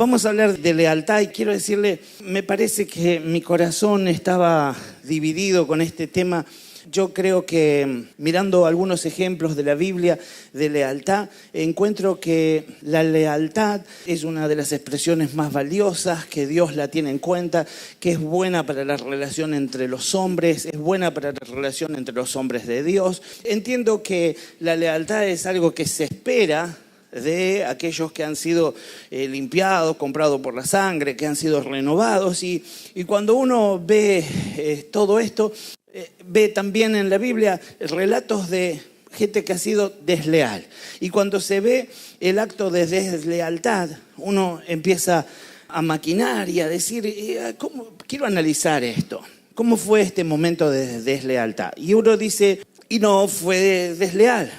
Vamos a hablar de lealtad y quiero decirle, me parece que mi corazón estaba dividido con este tema. Yo creo que mirando algunos ejemplos de la Biblia de lealtad, encuentro que la lealtad es una de las expresiones más valiosas, que Dios la tiene en cuenta, que es buena para la relación entre los hombres, es buena para la relación entre los hombres de Dios. Entiendo que la lealtad es algo que se espera de aquellos que han sido limpiados, comprados por la sangre, que han sido renovados. Y cuando uno ve todo esto, ve también en la Biblia relatos de gente que ha sido desleal. Y cuando se ve el acto de deslealtad, uno empieza a maquinar y a decir, ¿cómo? Quiero analizar esto. ¿Cómo fue este momento de deslealtad? Y uno dice, y no fue desleal.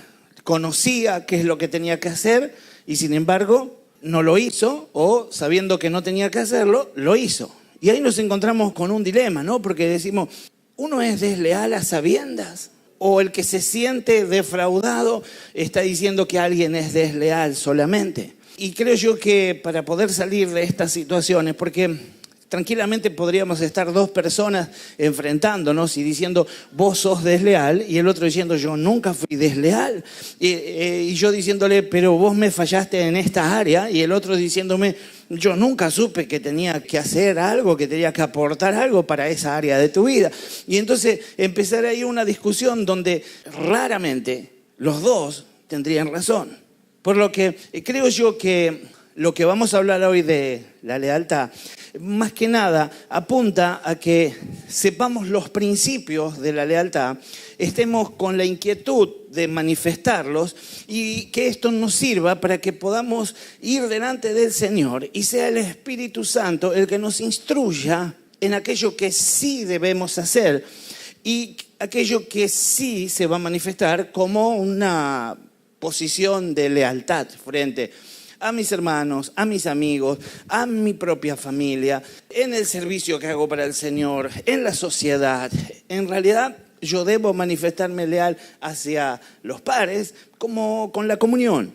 Conocía qué es lo que tenía que hacer y sin embargo no lo hizo, o sabiendo que no tenía que hacerlo, lo hizo. Y ahí nos encontramos con un dilema, ¿no? Porque decimos, ¿uno es desleal a sabiendas? ¿O el que se siente defraudado está diciendo que alguien es desleal solamente? Y creo yo que para poder salir de estas situaciones, porque tranquilamente podríamos estar dos personas enfrentándonos y diciendo, vos sos desleal, y el otro diciendo, yo nunca fui desleal. Y yo diciéndole, pero vos me fallaste en esta área, y el otro diciéndome, yo nunca supe que tenía que hacer algo, que tenía que aportar algo para esa área de tu vida. Y entonces empezar ahí una discusión donde raramente los dos tendrían razón. Por lo que creo yo que lo que vamos a hablar hoy de la lealtad, más que nada apunta a que sepamos los principios de la lealtad, estemos con la inquietud de manifestarlos y que esto nos sirva para que podamos ir delante del Señor y sea el Espíritu Santo el que nos instruya en aquello que sí debemos hacer y aquello que sí se va a manifestar como una posición de lealtad frente a mis hermanos, a mis amigos, a mi propia familia, en el servicio que hago para el Señor, en la sociedad. En realidad, yo debo manifestarme leal hacia los pares, como con la comunión.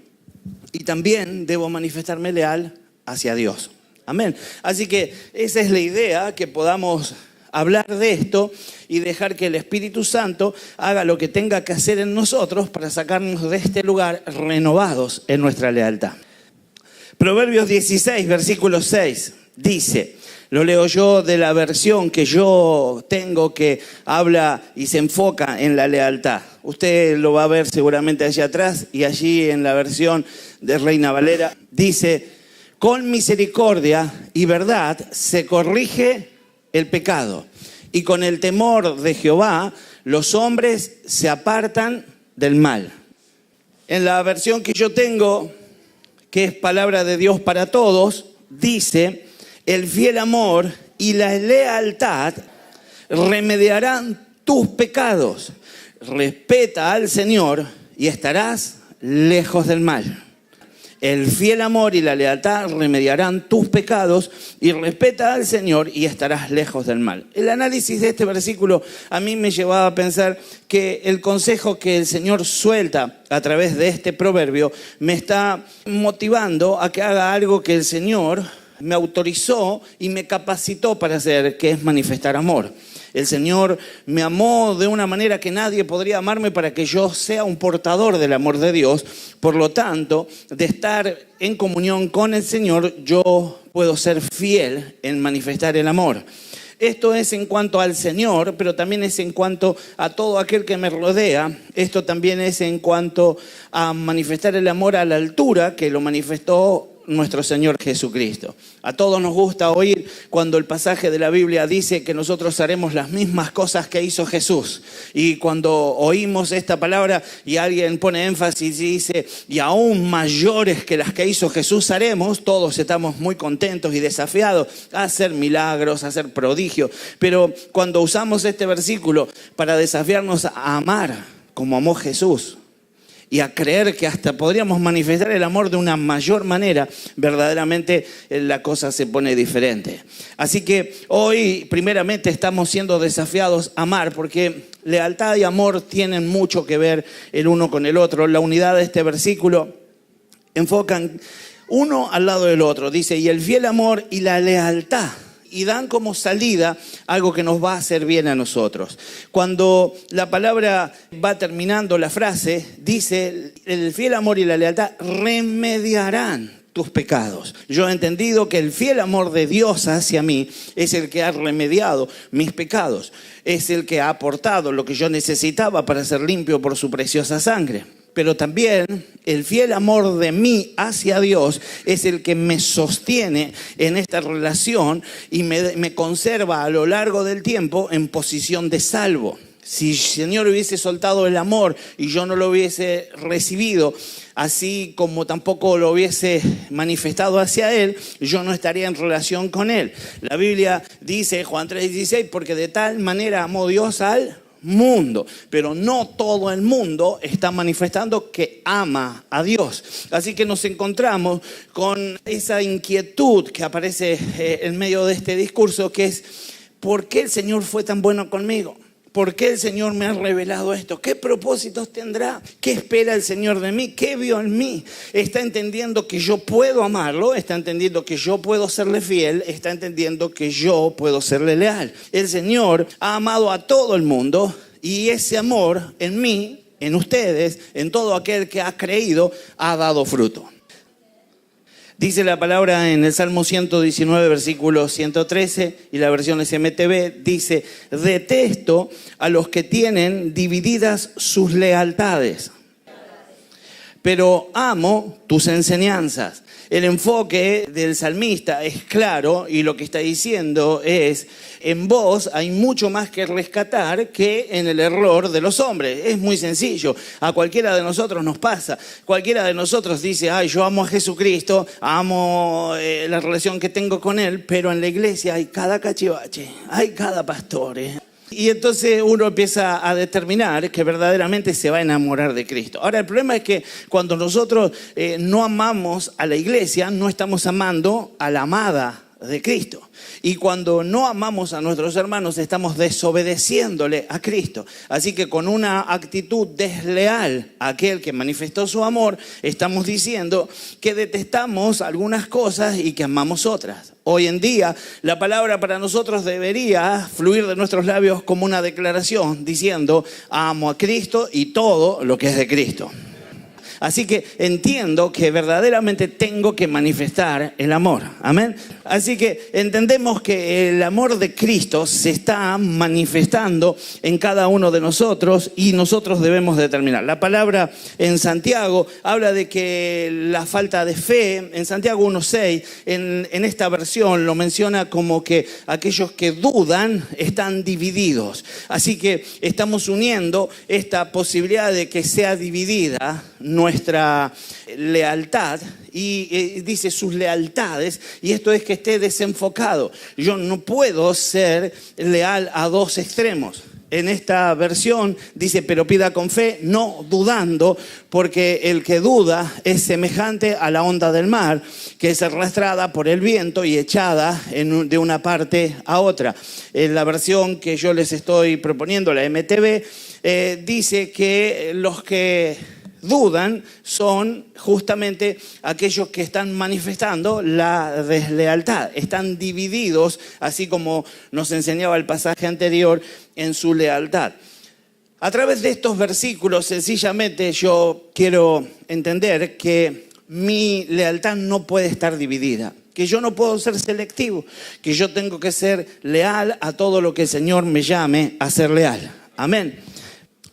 Y también debo manifestarme leal hacia Dios. Amén. Así que esa es la idea, que podamos hablar de esto y dejar que el Espíritu Santo haga lo que tenga que hacer en nosotros para sacarnos de este lugar renovados en nuestra lealtad. Proverbios 16, versículo 6, dice, lo leo yo de la versión que yo tengo que habla y se enfoca en la lealtad. Usted lo va a ver seguramente allá atrás y allí en la versión de Reina Valera dice, con misericordia y verdad se corrige el pecado y con el temor de Jehová los hombres se apartan del mal. En la versión que yo tengo, que es palabra de Dios para todos, dice, el fiel amor y la lealtad remediarán tus pecados. Respeta al Señor y estarás lejos del mal. El fiel amor y la lealtad remediarán tus pecados y respeta al Señor y estarás lejos del mal. El análisis de este versículo a mí me llevaba a pensar que el consejo que el Señor suelta a través de este proverbio me está motivando a que haga algo que el Señor me autorizó y me capacitó para hacer, que es manifestar amor. El Señor me amó de una manera que nadie podría amarme para que yo sea un portador del amor de Dios. Por lo tanto, de estar en comunión con el Señor, yo puedo ser fiel en manifestar el amor. Esto es en cuanto al Señor, pero también es en cuanto a todo aquel que me rodea. Esto también es en cuanto a manifestar el amor a la altura que lo manifestó nuestro Señor Jesucristo. A todos nos gusta oír cuando el pasaje de la Biblia dice que nosotros haremos las mismas cosas que hizo Jesús. Y cuando oímos esta palabra y alguien pone énfasis y dice, y aún mayores que las que hizo Jesús haremos, todos estamos muy contentos y desafiados a hacer milagros, a hacer prodigios. Pero cuando usamos este versículo para desafiarnos a amar como amó Jesús, y a creer que hasta podríamos manifestar el amor de una mayor manera, verdaderamente la cosa se pone diferente. Así que hoy primeramente estamos siendo desafiados a amar, porque lealtad y amor tienen mucho que ver el uno con el otro. La unidad de este versículo enfocan uno al lado del otro. Dice, y el fiel amor y la lealtad. Y dan como salida algo que nos va a hacer bien a nosotros. Cuando la palabra va terminando la frase, dice, el fiel amor y la lealtad remediarán tus pecados. Yo he entendido que el fiel amor de Dios hacia mí es el que ha remediado mis pecados. Es el que ha aportado lo que yo necesitaba para ser limpio por su preciosa sangre. Pero también el fiel amor de mí hacia Dios es el que me sostiene en esta relación y me conserva a lo largo del tiempo en posición de salvo. Si el Señor hubiese soltado el amor y yo no lo hubiese recibido, así como tampoco lo hubiese manifestado hacia Él, yo no estaría en relación con Él. La Biblia dice, Juan 3:16, porque de tal manera amó Dios al mundo, pero no todo el mundo está manifestando que ama a Dios. Así que nos encontramos con esa inquietud que aparece en medio de este discurso, que es, ¿por qué el Señor fue tan bueno conmigo? ¿Por qué el Señor me ha revelado esto? ¿Qué propósitos tendrá? ¿Qué espera el Señor de mí? ¿Qué vio en mí? ¿Está entendiendo que yo puedo amarlo? ¿Está entendiendo que yo puedo serle fiel? ¿Está entendiendo que yo puedo serle leal? El Señor ha amado a todo el mundo y ese amor en mí, en ustedes, en todo aquel que ha creído, ha dado fruto. Dice la palabra en el Salmo 119, versículo 113, y la versión SMTV dice, detesto a los que tienen divididas sus lealtades, pero amo tus enseñanzas. El enfoque del salmista es claro y lo que está diciendo es, en vos hay mucho más que rescatar que en el error de los hombres. Es muy sencillo, a cualquiera de nosotros nos pasa. Cualquiera de nosotros dice, ay, yo amo a Jesucristo, amo la relación que tengo con Él, pero en la iglesia hay cada cachivache, hay cada pastor. Y entonces uno empieza a determinar que verdaderamente se va a enamorar de Cristo. Ahora, el problema es que cuando nosotros no amamos a la iglesia, no estamos amando a la amada de Cristo. Y cuando no amamos a nuestros hermanos, estamos desobedeciéndole a Cristo. Así que con una actitud desleal a aquel que manifestó su amor, estamos diciendo que detestamos algunas cosas y que amamos otras. Hoy en día, la palabra para nosotros debería fluir de nuestros labios como una declaración diciendo, amo a Cristo y todo lo que es de Cristo. Así que entiendo que verdaderamente tengo que manifestar el amor. Amén. Así que entendemos que el amor de Cristo se está manifestando en cada uno de nosotros y nosotros debemos determinar. La palabra en Santiago habla de que la falta de fe, en Santiago 1:6, en esta versión lo menciona como que aquellos que dudan están divididos. Así que estamos uniendo esta posibilidad de que sea dividida nuestra lealtad y dice sus lealtades, y esto es que esté desenfocado. Yo no puedo ser leal a dos extremos. En esta versión dice, pero pida con fe, no dudando, porque el que duda es semejante a la onda del mar, que es arrastrada por el viento y echada de una parte a otra. En la versión que yo les estoy proponiendo, la MTV, dice que los que dudan son justamente aquellos que están manifestando la deslealtad. Están divididos, así como nos enseñaba el pasaje anterior, en su lealtad. A través de estos versículos, sencillamente yo quiero entender que mi lealtad no puede estar dividida. Que yo no puedo ser selectivo. Que yo tengo que ser leal a todo lo que el Señor me llame a ser leal. Amén.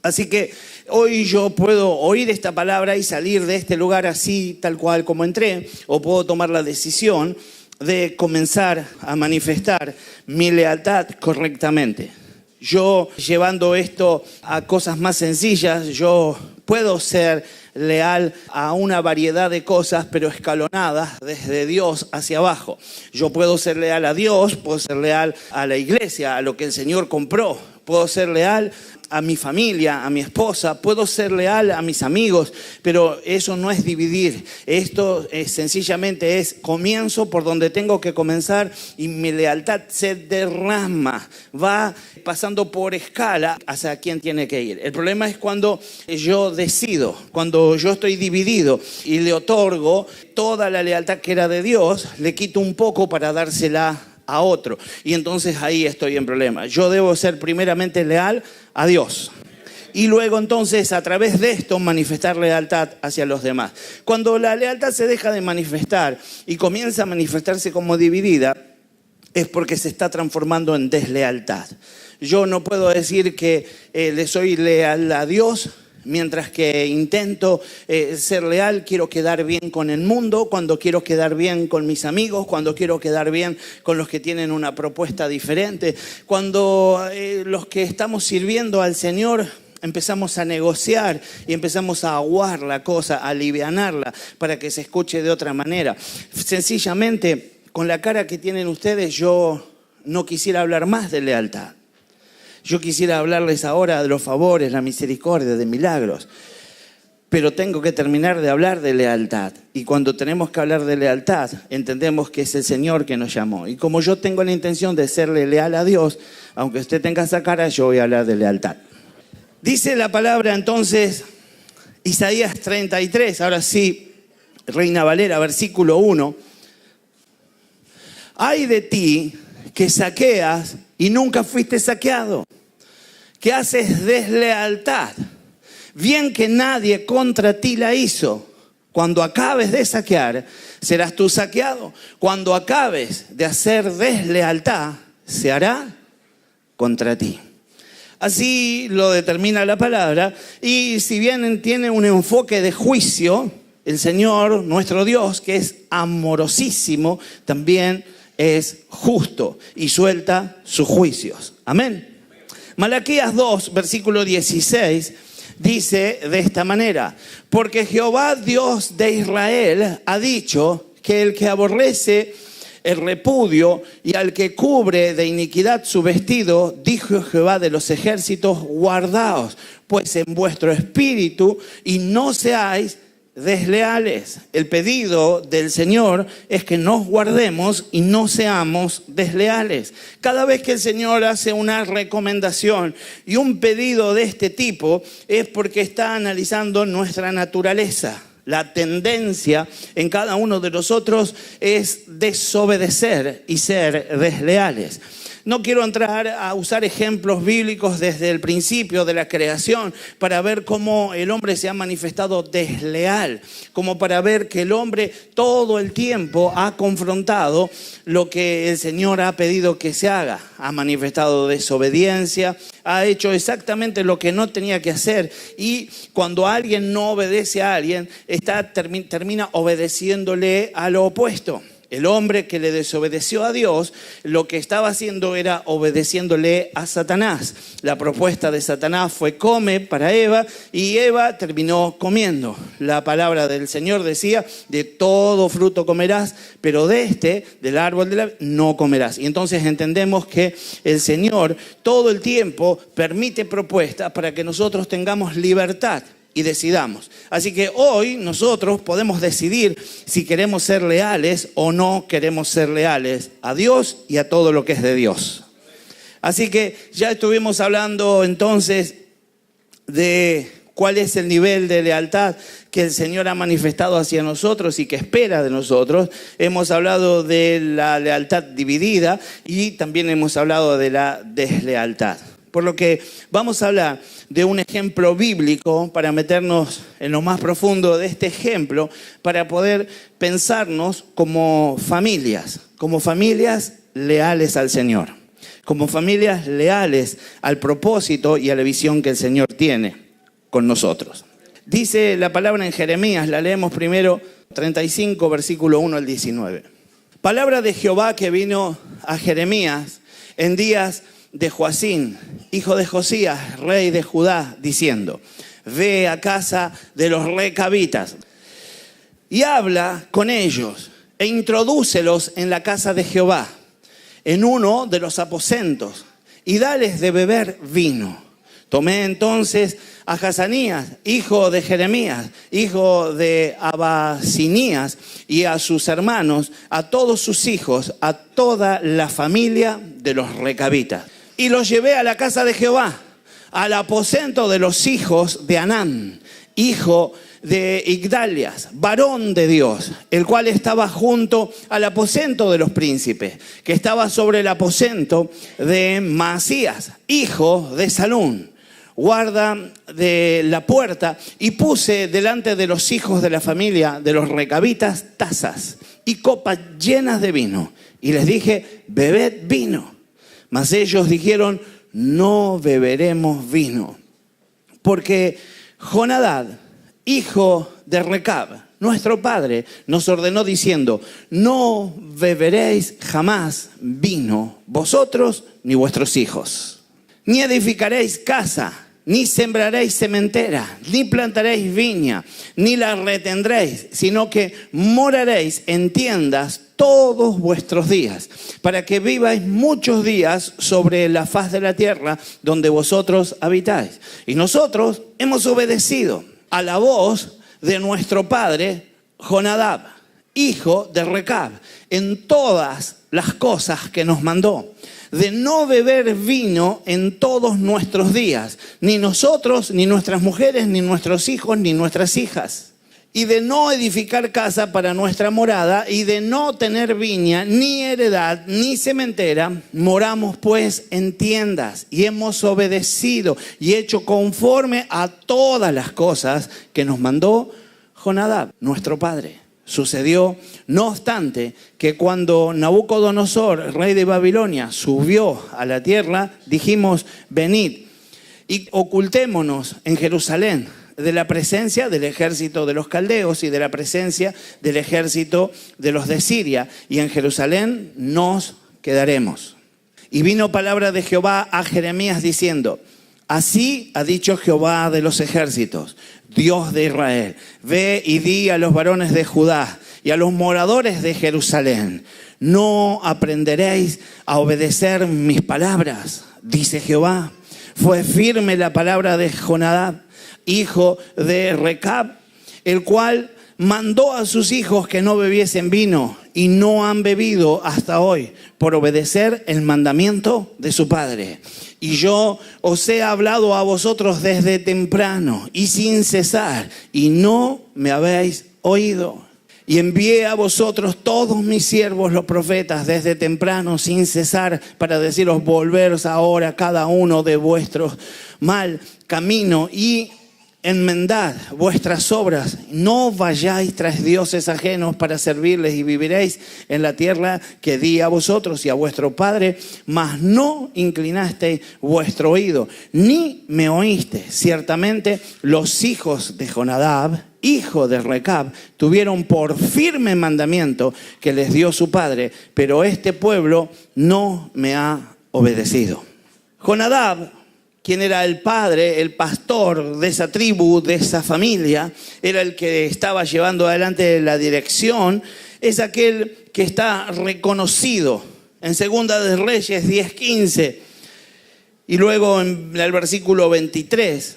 Así que hoy yo puedo oír esta palabra y salir de este lugar así, tal cual como entré, o puedo tomar la decisión de comenzar a manifestar mi lealtad correctamente. Yo, llevando esto a cosas más sencillas, yo puedo ser leal a una variedad de cosas, pero escalonadas desde Dios hacia abajo. Yo puedo ser leal a Dios, puedo ser leal a la iglesia, a lo que el Señor compró. puedo ser leal a mi familia, a mi esposa, puedo ser leal a mis amigos, pero eso no es dividir. Esto sencillamente es comienzo por donde tengo que comenzar y mi lealtad se derrama, va pasando por escala hacia quién tiene que ir. El problema es cuando yo decido, cuando yo estoy dividido y le otorgo toda la lealtad que era de Dios, le quito un poco para dársela a otro. Y entonces ahí estoy en problema. Yo debo ser primeramente leal a Dios. Y luego entonces a través de esto manifestar lealtad hacia los demás. Cuando la lealtad se deja de manifestar y comienza a manifestarse como dividida, es porque se está transformando en deslealtad. Yo no puedo decir que le soy leal a Dios, mientras que intento ser leal, quiero quedar bien con el mundo, cuando quiero quedar bien con mis amigos, cuando quiero quedar bien con los que tienen una propuesta diferente, cuando los que estamos sirviendo al Señor empezamos a negociar y empezamos a aguar la cosa, a alivianarla para que se escuche de otra manera. Sencillamente, con la cara que tienen ustedes, yo no quisiera hablar más de lealtad. Yo quisiera hablarles ahora de los favores, la misericordia, de milagros. Pero tengo que terminar de hablar de lealtad. Y cuando tenemos que hablar de lealtad, entendemos que es el Señor que nos llamó. Y como yo tengo la intención de serle leal a Dios, aunque usted tenga esa cara, yo voy a hablar de lealtad. Dice la palabra entonces, Isaías 33, ahora sí, Reina Valera, versículo 1. Ay de ti que saqueas y nunca fuiste saqueado, que haces deslealtad, bien que nadie contra ti la hizo. Cuando acabes de saquear, serás tú saqueado. Cuando acabes de hacer deslealtad, se hará contra ti. Así lo determina la palabra. Y si bien tiene un enfoque de juicio, el Señor, nuestro Dios, que es amorosísimo, también es justo y suelta sus juicios. Amén. Malaquías 2, versículo 16, dice de esta manera: porque Jehová, Dios de Israel, ha dicho que el que aborrece el repudio y al que cubre de iniquidad su vestido, dijo Jehová de los ejércitos, guardaos pues en vuestro espíritu y no seáis desleales. El pedido del Señor es que nos guardemos y no seamos desleales. Cada vez que el Señor hace una recomendación y un pedido de este tipo es porque está analizando nuestra naturaleza. La tendencia en cada uno de nosotros es desobedecer y ser desleales. No quiero entrar a usar ejemplos bíblicos desde el principio de la creación para ver cómo el hombre se ha manifestado desleal, como para ver que el hombre todo el tiempo ha confrontado lo que el Señor ha pedido que se haga. Ha manifestado desobediencia, ha hecho exactamente lo que no tenía que hacer, y cuando alguien no obedece a alguien, termina obedeciéndole a lo opuesto. El hombre que le desobedeció a Dios, lo que estaba haciendo era obedeciéndole a Satanás. La propuesta de Satanás fue come para Eva y Eva terminó comiendo. La palabra del Señor decía, de todo fruto comerás, pero del árbol de la vida, no comerás. Y entonces entendemos que el Señor todo el tiempo permite propuestas para que nosotros tengamos libertad y decidamos. Así que hoy nosotros podemos decidir si queremos ser leales o no queremos ser leales a Dios y a todo lo que es de Dios. Así que ya estuvimos hablando entonces de cuál es el nivel de lealtad que el Señor ha manifestado hacia nosotros y que espera de nosotros. Hemos hablado de la lealtad dividida y también hemos hablado de la deslealtad. Por lo que vamos a hablar de un ejemplo bíblico para meternos en lo más profundo de este ejemplo, para poder pensarnos como familias leales al Señor, como familias leales al propósito y a la visión que el Señor tiene con nosotros. Dice la palabra en Jeremías, la leemos primero, 35, versículo 1 al 19. Palabra de Jehová que vino a Jeremías en días de Joacín, hijo de Josías, rey de Judá, diciendo: ve a casa de los recabitas y habla con ellos e introdúcelos en la casa de Jehová, en uno de los aposentos, y dales de beber vino. Tomé entonces a Hazanías, hijo de Jeremías, hijo de Abasinías, y a sus hermanos, a todos sus hijos, a toda la familia de los recabitas. Y los llevé a la casa de Jehová, al aposento de los hijos de Anán, hijo de Igdalias, varón de Dios, el cual estaba junto al aposento de los príncipes, que estaba sobre el aposento de Maasías, hijo de Salún, guarda de la puerta, y puse delante de los hijos de la familia de los recabitas tazas y copas llenas de vino, y les dije, bebed vino. Mas ellos dijeron, no beberemos vino, porque Jonadab, hijo de Recab, nuestro padre, nos ordenó diciendo, no beberéis jamás vino, vosotros ni vuestros hijos, ni edificaréis casa, ni sembraréis sementera, ni plantaréis viña, ni la retendréis, sino que moraréis en tiendas todos vuestros días, para que viváis muchos días sobre la faz de la tierra donde vosotros habitáis. Y nosotros hemos obedecido a la voz de nuestro padre Jonadab, hijo de Recab, en todas las cosas que nos mandó, de no beber vino en todos nuestros días, ni nosotros, ni nuestras mujeres, ni nuestros hijos, ni nuestras hijas, y de no edificar casa para nuestra morada, y de no tener viña, ni heredad, ni sementera. Moramos pues en tiendas, y hemos obedecido y hecho conforme a todas las cosas que nos mandó Jonadab, nuestro padre. Sucedió, no obstante, que cuando Nabucodonosor, rey de Babilonia, subió a la tierra, dijimos, venid y ocultémonos en Jerusalén de la presencia del ejército de los caldeos y de la presencia del ejército de los de Siria, y en Jerusalén nos quedaremos. Y vino palabra de Jehová a Jeremías diciendo, así ha dicho Jehová de los ejércitos, Dios de Israel, ve y di a los varones de Judá y a los moradores de Jerusalén, no aprenderéis a obedecer mis palabras, dice Jehová. Fue firme la palabra de Jonadab, hijo de Recab, el cual mandó a sus hijos que no bebiesen vino, y no han bebido hasta hoy, por obedecer el mandamiento de su padre. Y yo os he hablado a vosotros desde temprano y sin cesar, y no me habéis oído. Y envié a vosotros todos mis siervos los profetas desde temprano sin cesar, para deciros, volveros ahora cada uno de vuestro mal camino y enmendad vuestras obras, no vayáis tras dioses ajenos para servirles, y viviréis en la tierra que di a vosotros y a vuestro padre, mas no inclinasteis vuestro oído, ni me oíste. Ciertamente los hijos de Jonadab, hijo de Recab, tuvieron por firme mandamiento que les dio su padre, pero este pueblo no me ha obedecido. Jonadab, quien era el padre, el pastor de esa tribu, de esa familia, era el que estaba llevando adelante la dirección, es aquel que está reconocido en Segunda de Reyes 10:15 y luego en el versículo 23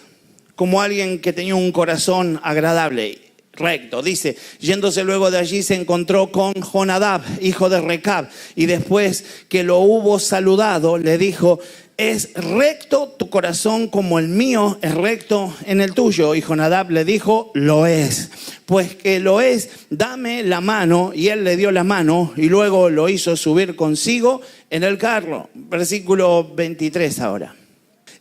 como alguien que tenía un corazón agradable, recto. Dice, yéndose luego de allí se encontró con Jonadab, hijo de Recab, y después que lo hubo saludado le dijo, ¿es recto tu corazón como el mío es recto en el tuyo? Y Jonadab le dijo, lo es. Pues que lo es, dame la mano. Y él le dio la mano y luego lo hizo subir consigo en el carro. Versículo 23 ahora.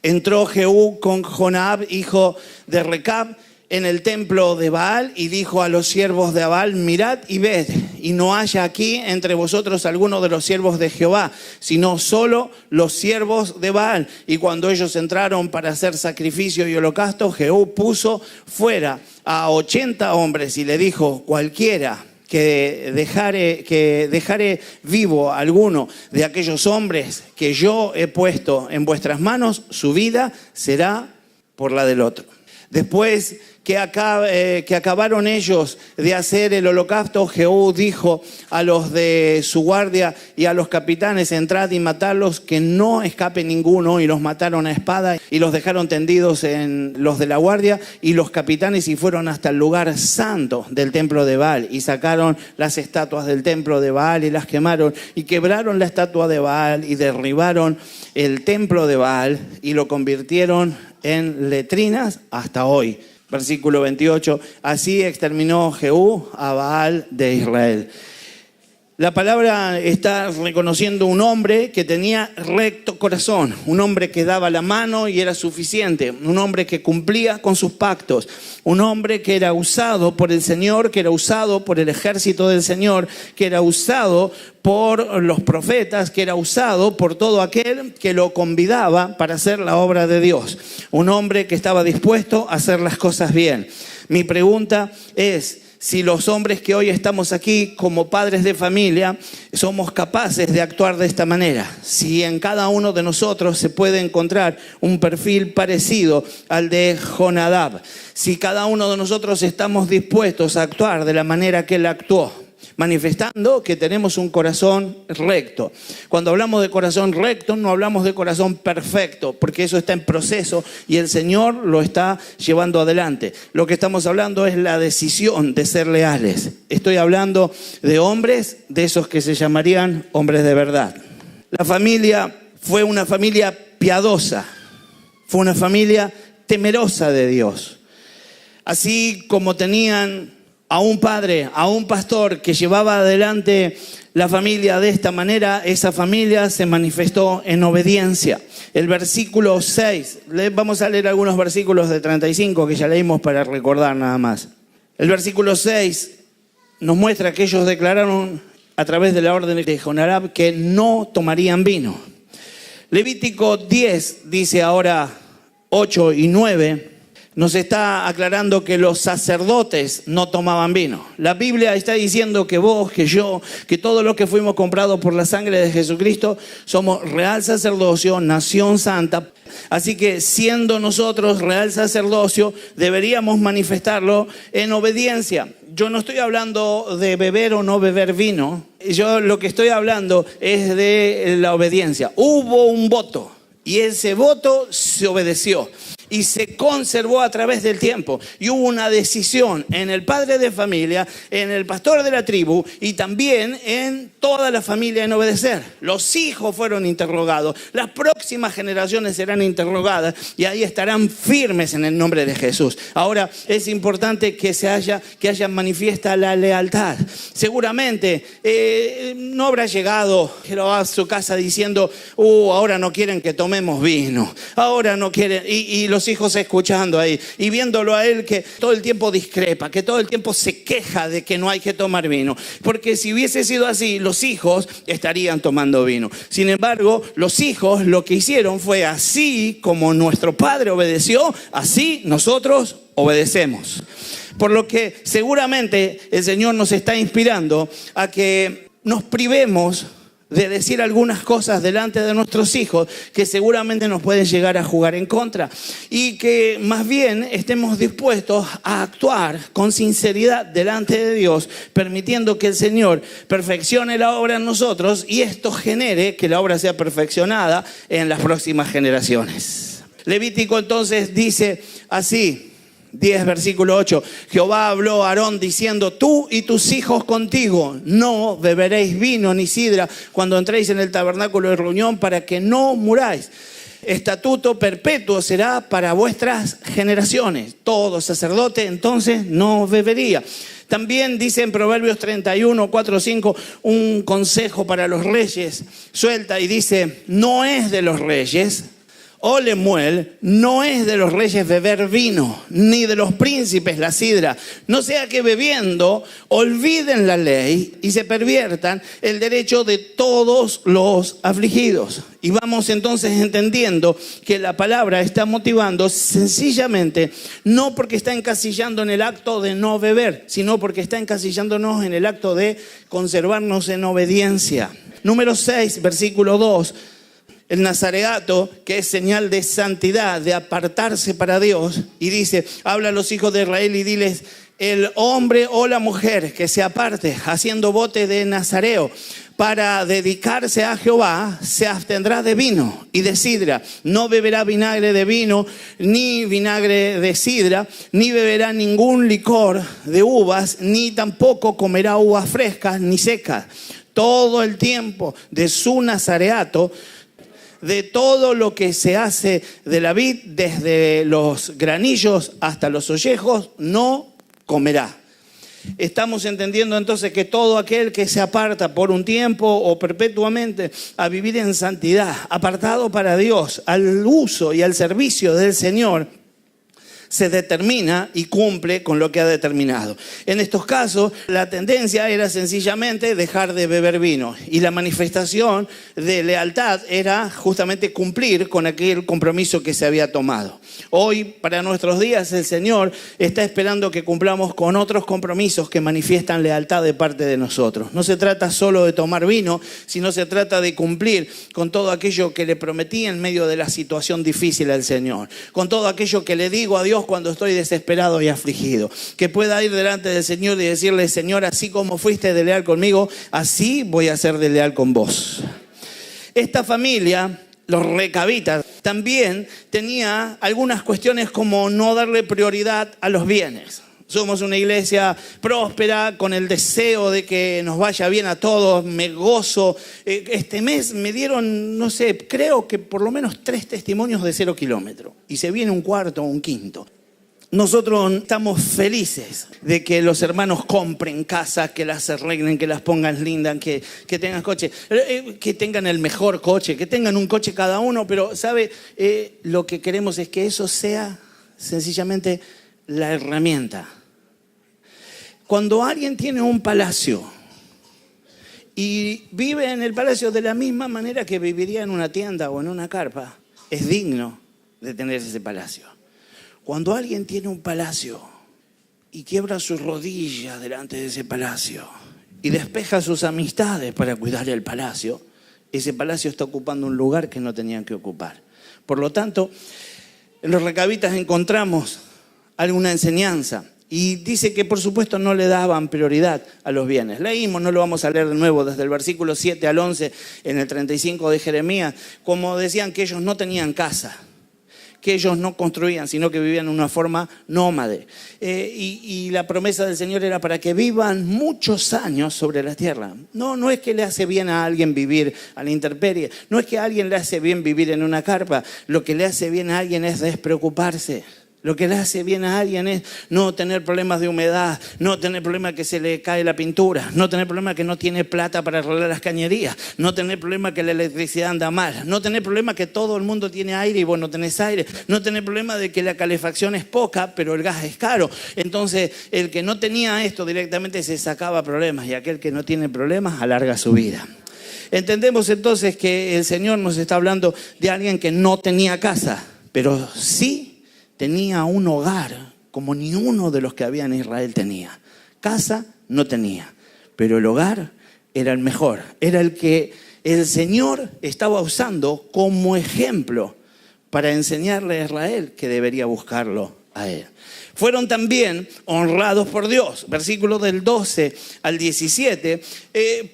Entró Jehú con Jonadab, hijo de Recab, en el templo de Baal, y dijo a los siervos de Baal, mirad y ved, y no haya aquí entre vosotros alguno de los siervos de Jehová, sino solo los siervos de Baal. Y cuando ellos entraron para hacer sacrificio y holocausto, Jehú puso fuera a 80 hombres y le dijo, cualquiera que dejare vivo a alguno de aquellos hombres que yo he puesto en vuestras manos, su vida será por la del otro. Después que acabaron ellos de hacer el holocausto, Jehú dijo a los de su guardia y a los capitanes: entrad y matadlos, que no escape ninguno. Y los mataron a espada y los dejaron tendidos en los de la guardia y los capitanes, y fueron hasta el lugar santo del templo de Baal y sacaron las estatuas del templo de Baal y las quemaron, y quebraron la estatua de Baal y derribaron el templo de Baal y lo convirtieron en letrinas hasta hoy. Versículo 28, así exterminó Jehú a Baal de Israel. La palabra está reconociendo un hombre que tenía recto corazón, un hombre que daba la mano y era suficiente, un hombre que cumplía con sus pactos, un hombre que era usado por el Señor, que era usado por el ejército del Señor, que era usado por los profetas, que era usado por todo aquel que lo convidaba para hacer la obra de Dios. Un hombre que estaba dispuesto a hacer las cosas bien. Mi pregunta es: si los hombres que hoy estamos aquí como padres de familia somos capaces de actuar de esta manera, si en cada uno de nosotros se puede encontrar un perfil parecido al de Jonadab, si cada uno de nosotros estamos dispuestos a actuar de la manera que él actuó, manifestando que tenemos un corazón recto. Cuando hablamos de corazón recto, no hablamos de corazón perfecto, porque eso está en proceso y el Señor lo está llevando adelante. Lo que estamos hablando es la decisión de ser leales. Estoy hablando de hombres, de esos que se llamarían hombres de verdad. La familia fue una familia piadosa, fue una familia temerosa de Dios. Así como tenían a un padre, a un pastor que llevaba adelante la familia de esta manera, esa familia se manifestó en obediencia. El versículo 6, vamos a leer algunos versículos de 35 que ya leímos para recordar nada más. El versículo 6 nos muestra que ellos declararon a través de la orden de Jonadab que no tomarían vino. Levítico 10 dice ahora 8 y 9. Nos está aclarando que los sacerdotes no tomaban vino. La Biblia está diciendo que vos, que yo, que todos los que fuimos comprados por la sangre de Jesucristo somos real sacerdocio, nación santa. Así que siendo nosotros real sacerdocio, deberíamos manifestarlo en obediencia. Yo no estoy hablando de beber o no beber vino. Yo lo que estoy hablando es de la obediencia. Hubo un voto y ese voto se obedeció y se conservó a través del tiempo. Y hubo una decisión en el padre de familia, en el pastor de la tribu y también en toda la familia en obedecer. Los hijos fueron interrogados, las próximas generaciones serán interrogadas y ahí estarán firmes en el nombre de Jesús. Ahora es importante que haya manifiesta la lealtad. Seguramente no habrá llegado a su casa diciendo: ahora no quieren que tomemos vino, ahora no quieren, y los hijos escuchando ahí y viéndolo a él que todo el tiempo discrepa, que todo el tiempo se queja de que no hay que tomar vino, porque si hubiese sido así, los hijos estarían tomando vino. Sin embargo, los hijos lo que hicieron fue: así como nuestro padre obedeció, así nosotros obedecemos. Por lo que seguramente el Señor nos está inspirando a que nos privemos de decir algunas cosas delante de nuestros hijos que seguramente nos pueden llegar a jugar en contra, y que más bien estemos dispuestos a actuar con sinceridad delante de Dios, permitiendo que el Señor perfeccione la obra en nosotros y esto genere que la obra sea perfeccionada en las próximas generaciones. Levítico entonces dice así, 10 versículo 8, Jehová habló a Aarón diciendo: tú y tus hijos contigo no beberéis vino ni sidra cuando entréis en el tabernáculo de reunión, para que no muráis. Estatuto perpetuo será para vuestras generaciones. Todo sacerdote entonces no bebería. También dice en Proverbios 31, 4, 5, un consejo para los reyes. Suelta y dice: no es de los reyes, Lemuel, no es de los reyes beber vino, ni de los príncipes la sidra, no sea que bebiendo olviden la ley y se perviertan el derecho de todos los afligidos. Y vamos entonces entendiendo que la palabra está motivando sencillamente, no porque está encasillando en el acto de no beber, sino porque está encasillándonos en el acto de conservarnos en obediencia. Número 6, versículo 2. el nazareato, que es señal de santidad, de apartarse para Dios. Y dice, habla a los hijos de Israel y diles, el hombre o la mujer que se aparte haciendo voto de nazareo para dedicarse a Jehová, se abstendrá de vino y de sidra. No beberá vinagre de vino, ni vinagre de sidra, ni beberá ningún licor de uvas, ni tampoco comerá uvas frescas ni secas. Todo el tiempo de su nazareato, de todo lo que se hace de la vid, desde los granillos hasta los ollejos, no comerá. Estamos entendiendo entonces que todo aquel que se aparta por un tiempo o perpetuamente a vivir en santidad, apartado para Dios, al uso y al servicio del Señor, se determina y cumple con lo que ha determinado. En estos casos, la tendencia era sencillamente dejar de beber vino, y la manifestación de lealtad era justamente cumplir con aquel compromiso que se había tomado. Hoy, para nuestros días, el Señor está esperando que cumplamos con otros compromisos que manifiestan lealtad de parte de nosotros. No se trata solo de tomar vino, sino se trata de cumplir con todo aquello que le prometí en medio de la situación difícil al Señor, con todo aquello que le digo a Dios cuando estoy desesperado y afligido, que pueda ir delante del Señor y decirle, Señor, así como fuiste de leal conmigo, así voy a ser de leal con vos. Esta familia, los recabitas, también tenía algunas cuestiones como no darle prioridad a los bienes. Somos una iglesia próspera, con el deseo de que nos vaya bien a todos, me gozo. Este mes me dieron, no sé, creo que por lo menos 3 testimonios de 0 kilómetros. Y se viene un cuarto o un quinto. Nosotros estamos felices de que los hermanos compren casas, que las arreglen, que las pongan lindas, que tengan coche, que tengan el mejor coche, que tengan un coche cada uno. Pero, ¿sabe? Lo que queremos es que eso sea sencillamente la herramienta. Cuando alguien tiene un palacio y vive en el palacio de la misma manera que viviría en una tienda o en una carpa, es digno de tener ese palacio. Cuando alguien tiene un palacio y quiebra sus rodillas delante de ese palacio y despeja sus amistades para cuidar el palacio, ese palacio está ocupando un lugar que no tenían que ocupar. Por lo tanto, en los recabitas encontramos alguna enseñanza. Y dice que por supuesto no le daban prioridad a los bienes. Leímos, no lo vamos a leer de nuevo, desde el versículo 7 al 11 en el 35 de Jeremías, como decían que ellos no tenían casa, que ellos no construían, sino que vivían en una forma nómade. Y la promesa del Señor era para que vivan muchos años sobre la tierra. No es que le hace bien a alguien vivir a la intemperie, no es que a alguien le hace bien vivir en una carpa, lo que le hace bien a alguien es despreocuparse. Lo que le hace bien a alguien es no tener problemas de humedad, no tener problemas que se le cae la pintura, no tener problemas que no tiene plata para arreglar las cañerías, no tener problemas que la electricidad anda mal, no tener problemas que todo el mundo tiene aire y vos no tenés aire, no tener problemas de que la calefacción es poca pero el gas es caro. Entonces el que no tenía esto directamente se sacaba problemas, y aquel que no tiene problemas alarga su vida. Entendemos entonces que el Señor nos está hablando de alguien que no tenía casa, pero sí tenía un hogar como ni uno de los que había en Israel tenía. Casa no tenía, pero el hogar era el mejor. Era el que el Señor estaba usando como ejemplo para enseñarle a Israel que debería buscarlo a Él. Fueron también honrados por Dios, versículos del 12 al 17,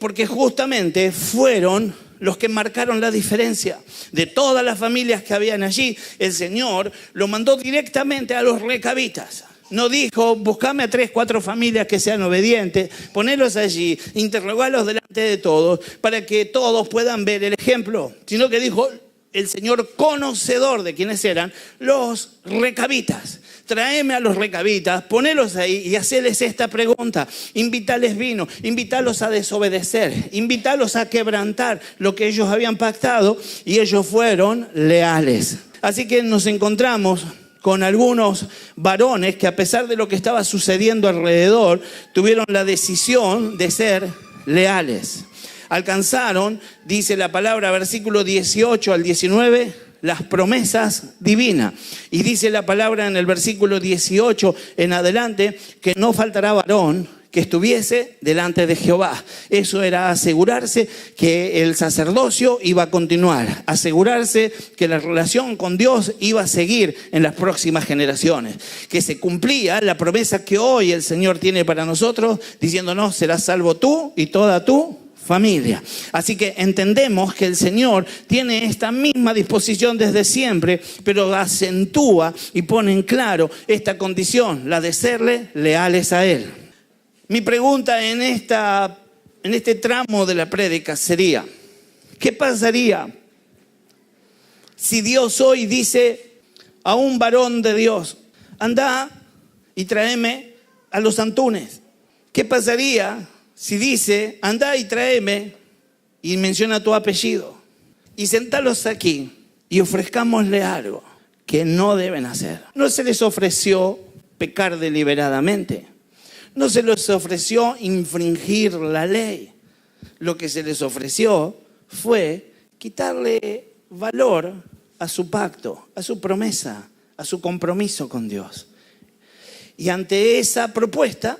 porque justamente fueron los que marcaron la diferencia. De todas las familias que habían allí, el Señor lo mandó directamente a los recabitas. No dijo, buscame a 3, 4 familias que sean obedientes, ponelos allí, interrogarlos delante de todos, para que todos puedan ver el ejemplo. Sino que dijo, el Señor conocedor de quiénes eran, los recabitas. Tráeme a los recabitas, ponelos ahí y haceles esta pregunta. Invítales vino, invítalos a desobedecer, invítalos a quebrantar lo que ellos habían pactado, y ellos fueron leales. Así que nos encontramos con algunos varones que, a pesar de lo que estaba sucediendo alrededor, tuvieron la decisión de ser leales. Alcanzaron, dice la palabra, versículo 18 al 19, las promesas divinas. Y dice la palabra en el versículo 18 en adelante que no faltará varón que estuviese delante de Jehová. Eso era asegurarse que el sacerdocio iba a continuar, asegurarse que la relación con Dios iba a seguir en las próximas generaciones, que se cumplía la promesa que hoy el Señor tiene para nosotros, diciéndonos: serás salvo tú y toda tu familia. Así que entendemos que el Señor tiene esta misma disposición desde siempre, pero acentúa y pone en claro esta condición, la de serle leales a Él. Mi pregunta en este tramo de la prédica sería: ¿qué pasaría si Dios hoy dice a un varón de Dios: anda y tráeme a los Antunes? ¿Qué pasaría si dice: anda y tráeme, y menciona tu apellido, y sentalos aquí y ofrezcámosle algo que no deben hacer? No se les ofreció pecar deliberadamente, no se les ofreció infringir la ley. Lo que se les ofreció fue quitarle valor a su pacto, a su promesa, a su compromiso con Dios. Y ante esa propuesta,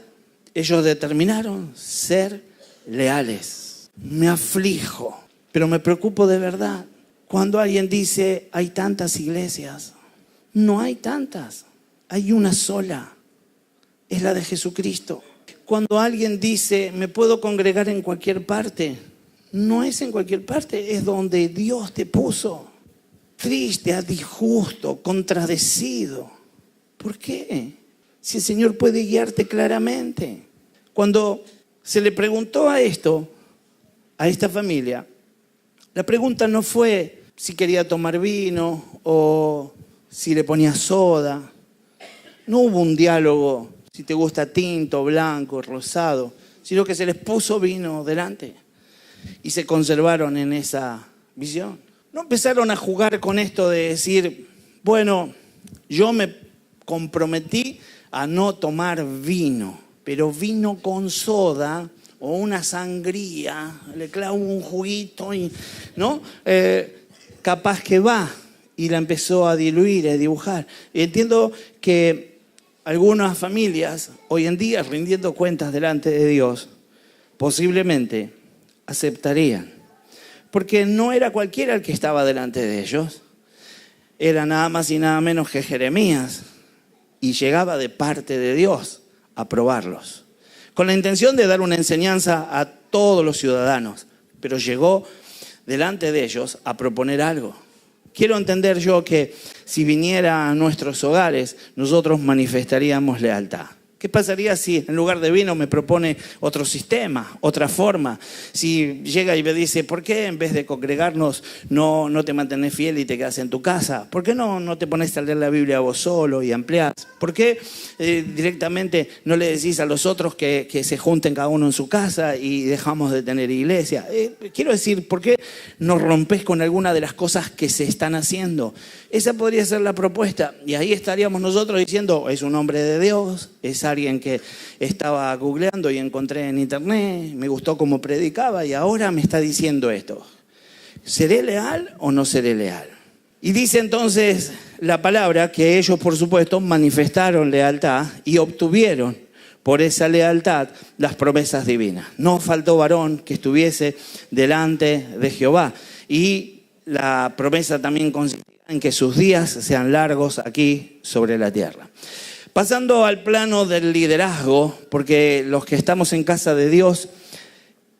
ellos determinaron ser leales. Me aflijo, pero me preocupo de verdad cuando alguien dice: hay tantas iglesias. No hay tantas, hay una sola, es la de Jesucristo. Cuando alguien dice: me puedo congregar en cualquier parte, no es en cualquier parte, es donde Dios te puso. Triste, disgusto, contradecido. ¿Por qué? Si el Señor puede guiarte claramente. Cuando se le preguntó a esta familia, la pregunta no fue si quería tomar vino o si le ponía soda. No hubo un diálogo si te gusta tinto, blanco, rosado, sino que se les puso vino delante y se conservaron en esa visión. No empezaron a jugar con esto de decir: bueno, yo me comprometí a no tomar vino, pero vino con soda o una sangría, le clavo un juguito y, ¿no? Capaz que va. Y la empezó a diluir, a dibujar. Y entiendo que algunas familias, hoy en día, rindiendo cuentas delante de Dios, posiblemente aceptarían. Porque no era cualquiera el que estaba delante de ellos. Era nada más y nada menos que Jeremías. Y llegaba de parte de Dios a probarlos, con la intención de dar una enseñanza a todos los ciudadanos. Pero llegó delante de ellos a proponer algo. Quiero entender yo que si viniera a nuestros hogares, nosotros manifestaríamos lealtad. ¿Qué pasaría si en lugar de vino me propone otro sistema, otra forma? Si llega y me dice: ¿por qué en vez de congregarnos no te mantenés fiel y te quedas en tu casa? ¿Por qué no te pones a leer la Biblia vos solo y ampliás? ¿Por qué directamente no le decís a los otros que se junten cada uno en su casa y dejamos de tener iglesia? Quiero decir, ¿por qué no rompés con alguna de las cosas que se están haciendo? Esa podría ser la propuesta. Y ahí estaríamos nosotros diciendo: es un hombre de Dios, es alguien que estaba googleando y encontré en internet, me gustó cómo predicaba y ahora me está diciendo esto. ¿Seré leal o no seré leal? Y dice entonces la palabra que ellos, por supuesto, manifestaron lealtad y obtuvieron por esa lealtad las promesas divinas. No faltó varón que estuviese delante de Jehová. Y la promesa también consistía en que sus días sean largos aquí sobre la tierra. Pasando al plano del liderazgo, porque los que estamos en casa de Dios,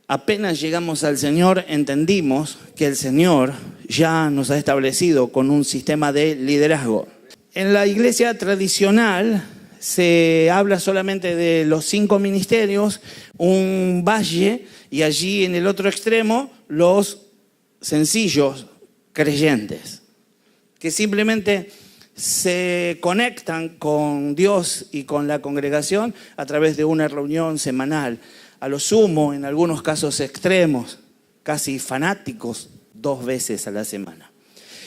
apenas llegamos al Señor, entendimos que el Señor ya nos ha establecido con un sistema de liderazgo. En la iglesia tradicional se habla solamente de los 5 ministerios, un valle, y allí en el otro extremo los sencillos creyentes, que simplemente se conectan con Dios y con la congregación a través de una reunión semanal. A lo sumo, en algunos casos extremos, casi fanáticos, 2 veces a la semana.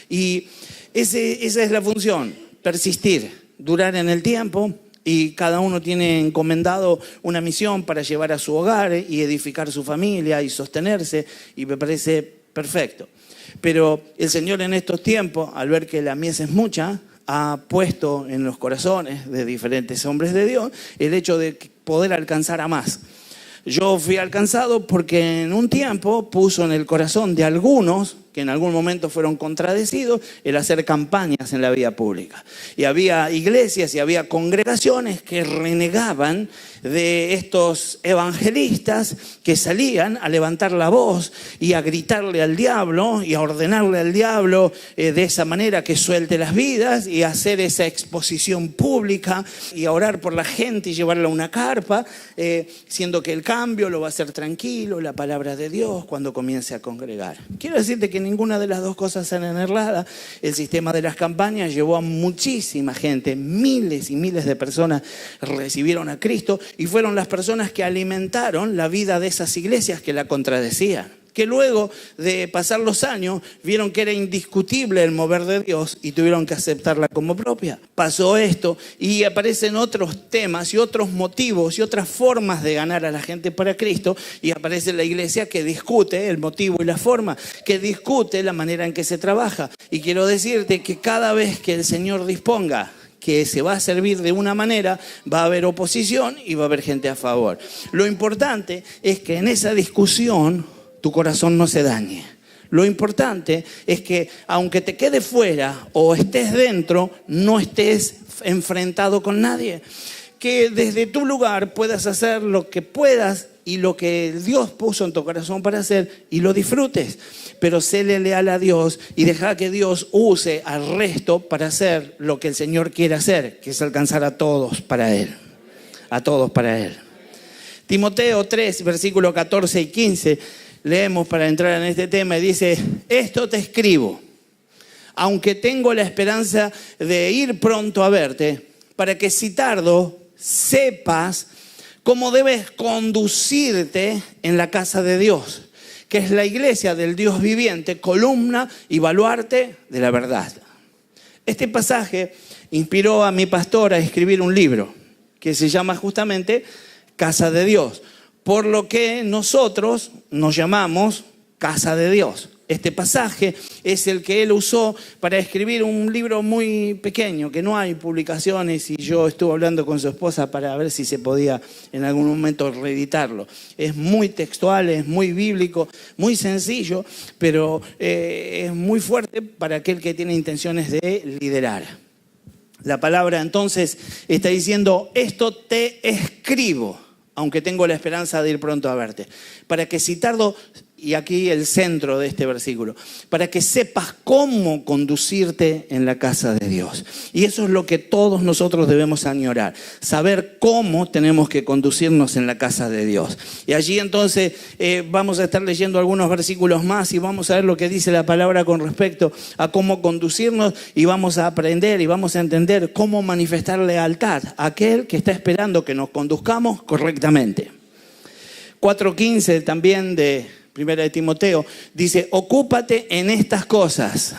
Y esa es la función, persistir, durar en el tiempo, y cada uno tiene encomendado una misión para llevar a su hogar y edificar su familia y sostenerse, y me parece perfecto. Pero el Señor en estos tiempos, al ver que la mies es mucha, ha puesto en los corazones de diferentes hombres de Dios el hecho de poder alcanzar a más. Yo fui alcanzado porque en un tiempo puso en el corazón de algunos, que en algún momento fueron contradecidos, el hacer campañas en la vía pública. Y había iglesias y había congregaciones que renegaban de estos evangelistas que salían a levantar la voz y a gritarle al diablo y a ordenarle al diablo de esa manera que suelte las vidas y a hacer esa exposición pública y a orar por la gente y llevarla a una carpa, siendo que el cambio lo va a hacer tranquilo, la palabra de Dios, cuando comience a congregar. Quiero decirte que ninguna de las dos cosas eran erradas. El sistema de las campañas llevó a muchísima gente, miles y miles de personas recibieron a Cristo y fueron las personas que alimentaron la vida de esas iglesias que la contradecían. Que luego de pasar los años vieron que era indiscutible el mover de Dios y tuvieron que aceptarla como propia. Pasó esto y aparecen otros temas y otros motivos y otras formas de ganar a la gente para Cristo, y aparece la iglesia que discute el motivo y la forma, que discute la manera en que se trabaja. Y quiero decirte que cada vez que el Señor disponga que se va a servir de una manera, va a haber oposición y va a haber gente a favor. Lo importante es que en esa discusión tu corazón no se dañe. Lo importante es que aunque te quedes fuera o estés dentro, no estés enfrentado con nadie. Que desde tu lugar puedas hacer lo que puedas y lo que Dios puso en tu corazón para hacer y lo disfrutes. Pero séle leal a Dios y deja que Dios use al resto para hacer lo que el Señor quiere hacer, que es alcanzar a todos para Él. A todos para Él. Timoteo 3, versículos 14 y 15, leemos para entrar en este tema y dice: esto te escribo, aunque tengo la esperanza de ir pronto a verte, para que si tardo sepas cómo debes conducirte en la casa de Dios, que es la iglesia del Dios viviente, columna y baluarte de la verdad. Este pasaje inspiró a mi pastor a escribir un libro que se llama justamente Casa de Dios, por lo que nosotros nos llamamos Casa de Dios. Este pasaje es el que él usó para escribir un libro muy pequeño, que no hay publicaciones, y yo estuve hablando con su esposa para ver si se podía en algún momento reeditarlo. Es muy textual, es muy bíblico, muy sencillo, pero es muy fuerte para aquel que tiene intenciones de liderar. La palabra entonces está diciendo: esto te escribo, aunque tengo la esperanza de ir pronto a verte, para que si tardo, y aquí el centro de este versículo, para que sepas cómo conducirte en la casa de Dios. Y eso es lo que todos nosotros debemos añorar, saber cómo tenemos que conducirnos en la casa de Dios. Y allí entonces vamos a estar leyendo algunos versículos más y vamos a ver lo que dice la palabra con respecto a cómo conducirnos, y vamos a aprender y vamos a entender cómo manifestar lealtad a aquel que está esperando que nos conduzcamos correctamente. 4:15 también de Primera de Timoteo dice: ocúpate en estas cosas.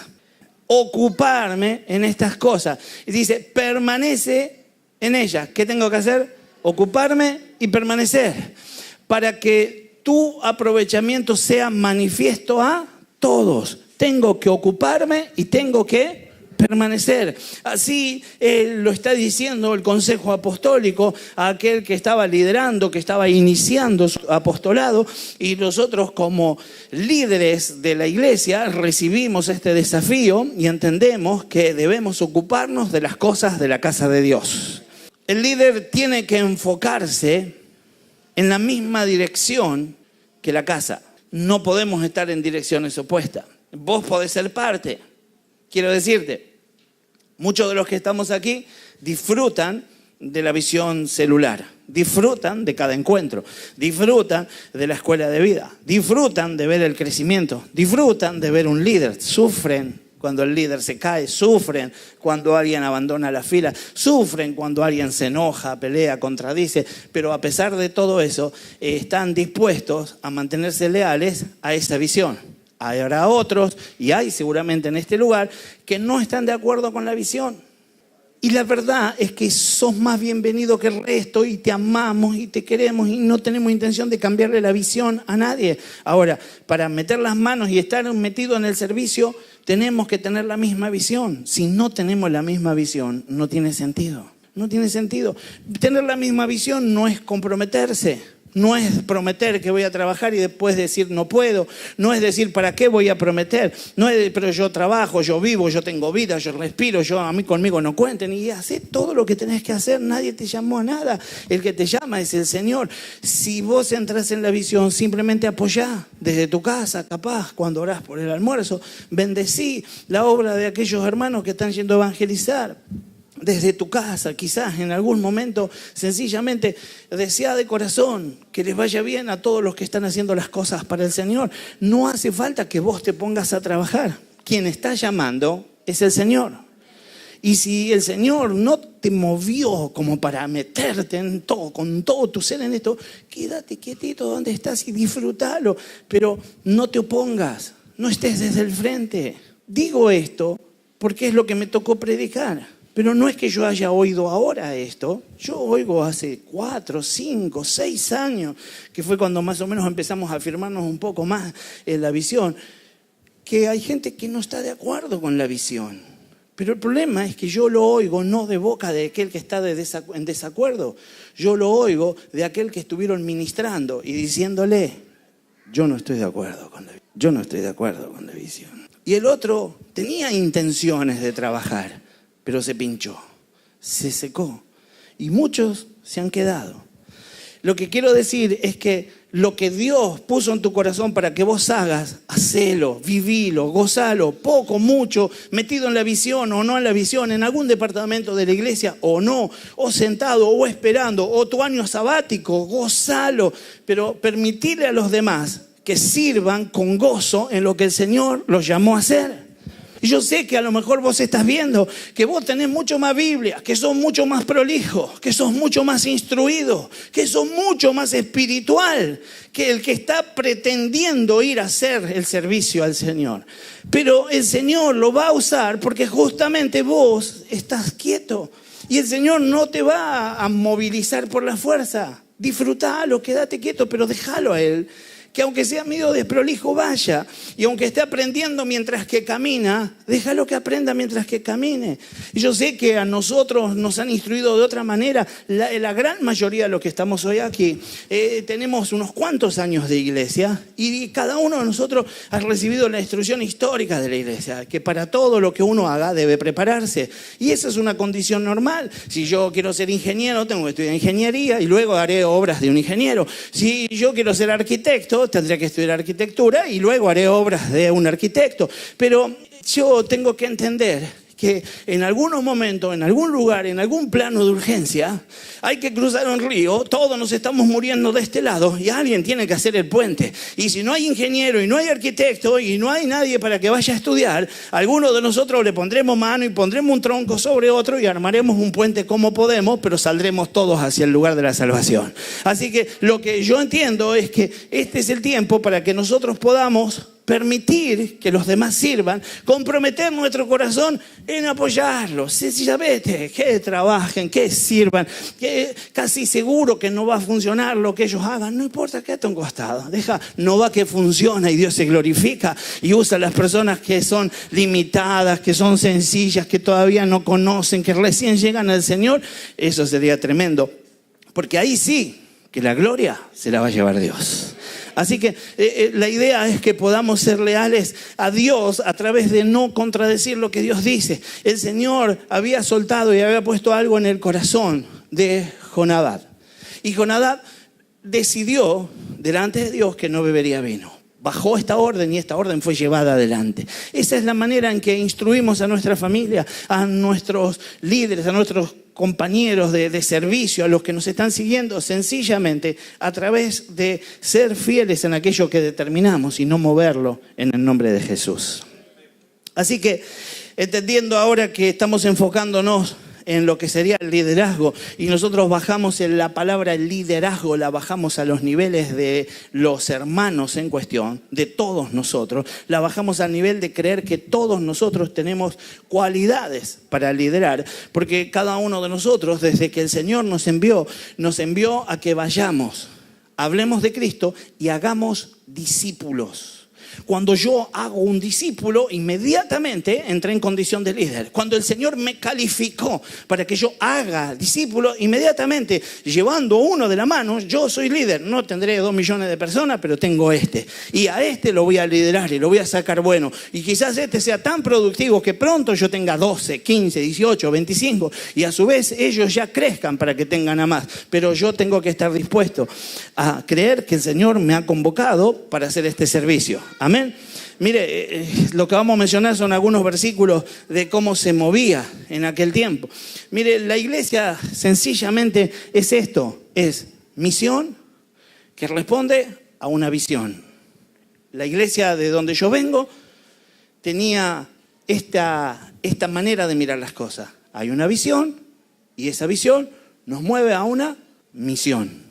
Ocuparme en estas cosas. Y dice: permanece en ellas. ¿Qué tengo que hacer? Ocuparme y permanecer, para que tu aprovechamiento sea manifiesto a todos. Tengo que ocuparme y tengo que permanecer. Así lo está diciendo el Consejo Apostólico a aquel que estaba liderando, que estaba iniciando su apostolado, y nosotros como líderes de la iglesia recibimos este desafío y entendemos que debemos ocuparnos de las cosas de la casa de Dios. El líder tiene que enfocarse en la misma dirección que la casa. No podemos estar en direcciones opuestas. Vos podés ser parte. Quiero decirte, muchos de los que estamos aquí disfrutan de la visión celular, disfrutan de cada encuentro, disfrutan de la escuela de vida, disfrutan de ver el crecimiento, disfrutan de ver un líder, sufren cuando el líder se cae, sufren cuando alguien abandona la fila, sufren cuando alguien se enoja, pelea, contradice, pero a pesar de todo eso, están dispuestos a mantenerse leales a esa visión. Habrá otros, y hay seguramente en este lugar, que no están de acuerdo con la visión. Y la verdad es que sos más bienvenido que el resto, y te amamos y te queremos, y no tenemos intención de cambiarle la visión a nadie. Ahora, para meter las manos y estar metido en el servicio, tenemos que tener la misma visión. Si no tenemos la misma visión, no tiene sentido. no tiene sentido. Tener la misma visión no es comprometerse. No es prometer que voy a trabajar y después decir no puedo. No es decir para qué voy a prometer. No es pero yo trabajo, yo vivo, yo tengo vida, yo respiro, a mí conmigo no cuenten. Y hacé todo lo que tenés que hacer. Nadie te llamó a nada. El que te llama es el Señor. Si vos entras en la visión, simplemente apoyá desde tu casa, capaz, cuando orás por el almuerzo. Bendecí la obra de aquellos hermanos que están yendo a evangelizar. Desde tu casa, quizás en algún momento, sencillamente desea de corazón que les vaya bien a todos los que están haciendo las cosas para el Señor. No hace falta que vos te pongas a trabajar. Quien está llamando es el Señor. Y si el Señor no te movió como para meterte en todo, con todo tu ser en esto, quédate quietito donde estás y disfrútalo. Pero no te opongas, no estés desde el frente. Digo esto porque es lo que me tocó predicar. Pero no es que yo haya oído ahora esto, yo oigo hace 4, 5, 6 años, que fue cuando más o menos empezamos a afirmarnos un poco más en la visión, que hay gente que no está de acuerdo con la visión. Pero el problema es que yo lo oigo no de boca de aquel que está en desacuerdo, yo lo oigo de aquel que estuvieron ministrando y diciéndole, yo no estoy de acuerdo con la visión. Y el otro tenía intenciones de trabajar, pero se pinchó, se secó y muchos se han quedado. Lo que quiero decir es que lo que Dios puso en tu corazón para que vos hagas, hacelo, vivilo, gozalo, poco, mucho, metido en la visión o no en la visión, en algún departamento de la iglesia o no, o sentado o esperando, o tu año sabático, gozalo, pero permitirle a los demás que sirvan con gozo en lo que el Señor los llamó a hacer. Y yo sé que a lo mejor vos estás viendo que vos tenés mucho más Biblia, que sos mucho más prolijo, que sos mucho más instruido, que sos mucho más espiritual que el que está pretendiendo ir a hacer el servicio al Señor. Pero el Señor lo va a usar porque justamente vos estás quieto y el Señor no te va a movilizar por la fuerza. Disfrutalo, quédate quieto, pero déjalo a Él. Que aunque sea medio desprolijo vaya, y aunque esté aprendiendo mientras que camina, déjalo que aprenda mientras que camine. Y yo sé que a nosotros nos han instruido de otra manera. La gran mayoría de los que estamos hoy aquí tenemos unos cuantos años de iglesia y cada uno de nosotros ha recibido la instrucción histórica de la iglesia, que para todo lo que uno haga debe prepararse. Y esa es una condición normal. Si yo quiero ser ingeniero, tengo que estudiar ingeniería y luego haré obras de un ingeniero. Si yo quiero ser arquitecto, tendría que estudiar arquitectura y luego haré obras de un arquitecto. Pero yo tengo que entender que en algunos momentos, en algún lugar, en algún plano de urgencia, hay que cruzar un río, todos nos estamos muriendo de este lado y alguien tiene que hacer el puente. Y si no hay ingeniero y no hay arquitecto y no hay nadie para que vaya a estudiar, algunos de nosotros le pondremos mano y pondremos un tronco sobre otro y armaremos un puente como podemos, pero saldremos todos hacia el lugar de la salvación. Así que lo que yo entiendo es que este es el tiempo para que nosotros podamos permitir que los demás sirvan, comprometer nuestro corazón en apoyarlos, sencillamente, que trabajen, que sirvan, que casi seguro que no va a funcionar lo que ellos hagan, no importa, quédate a un costado, no va que funciona y Dios se glorifica y usa a las personas que son limitadas, que son sencillas, que todavía no conocen, que recién llegan al Señor. Eso sería tremendo, porque ahí sí que la gloria se la va a llevar Dios. Así que la idea es que podamos ser leales a Dios a través de no contradecir lo que Dios dice. El Señor había soltado y había puesto algo en el corazón de Jonadab. Y Jonadab decidió delante de Dios que no bebería vino. Bajó esta orden y esta orden fue llevada adelante. Esa es la manera en que instruimos a nuestra familia, a nuestros líderes, a nuestros compañeros de servicio, a los que nos están siguiendo, sencillamente a través de ser fieles en aquello que determinamos y no moverlo en el nombre de Jesús. Así que, entendiendo ahora que estamos enfocándonos en lo que sería el liderazgo y nosotros bajamos en la palabra liderazgo, la bajamos a los niveles de los hermanos en cuestión, de todos nosotros, la bajamos al nivel de creer que todos nosotros tenemos cualidades para liderar, porque cada uno de nosotros, desde que el Señor nos envió a que vayamos, hablemos de Cristo y hagamos discípulos. Cuando yo hago un discípulo, inmediatamente entré en condición de líder. Cuando el Señor me calificó para que yo haga discípulo, inmediatamente, llevando uno de la mano, yo soy líder. No tendré 2 millones de personas, pero tengo este. Y a este lo voy a liderar y lo voy a sacar bueno. Y quizás este sea tan productivo que pronto yo tenga 12, 15, 18, 25. Y a su vez ellos ya crezcan para que tengan a más. Pero yo tengo que estar dispuesto a creer que el Señor me ha convocado para hacer este servicio. Amén. Mire, lo que vamos a mencionar son algunos versículos de cómo se movía en aquel tiempo. Mire, la iglesia sencillamente es esto, es misión que responde a una visión. La iglesia de donde yo vengo tenía esta manera de mirar las cosas. Hay una visión y esa visión nos mueve a una misión.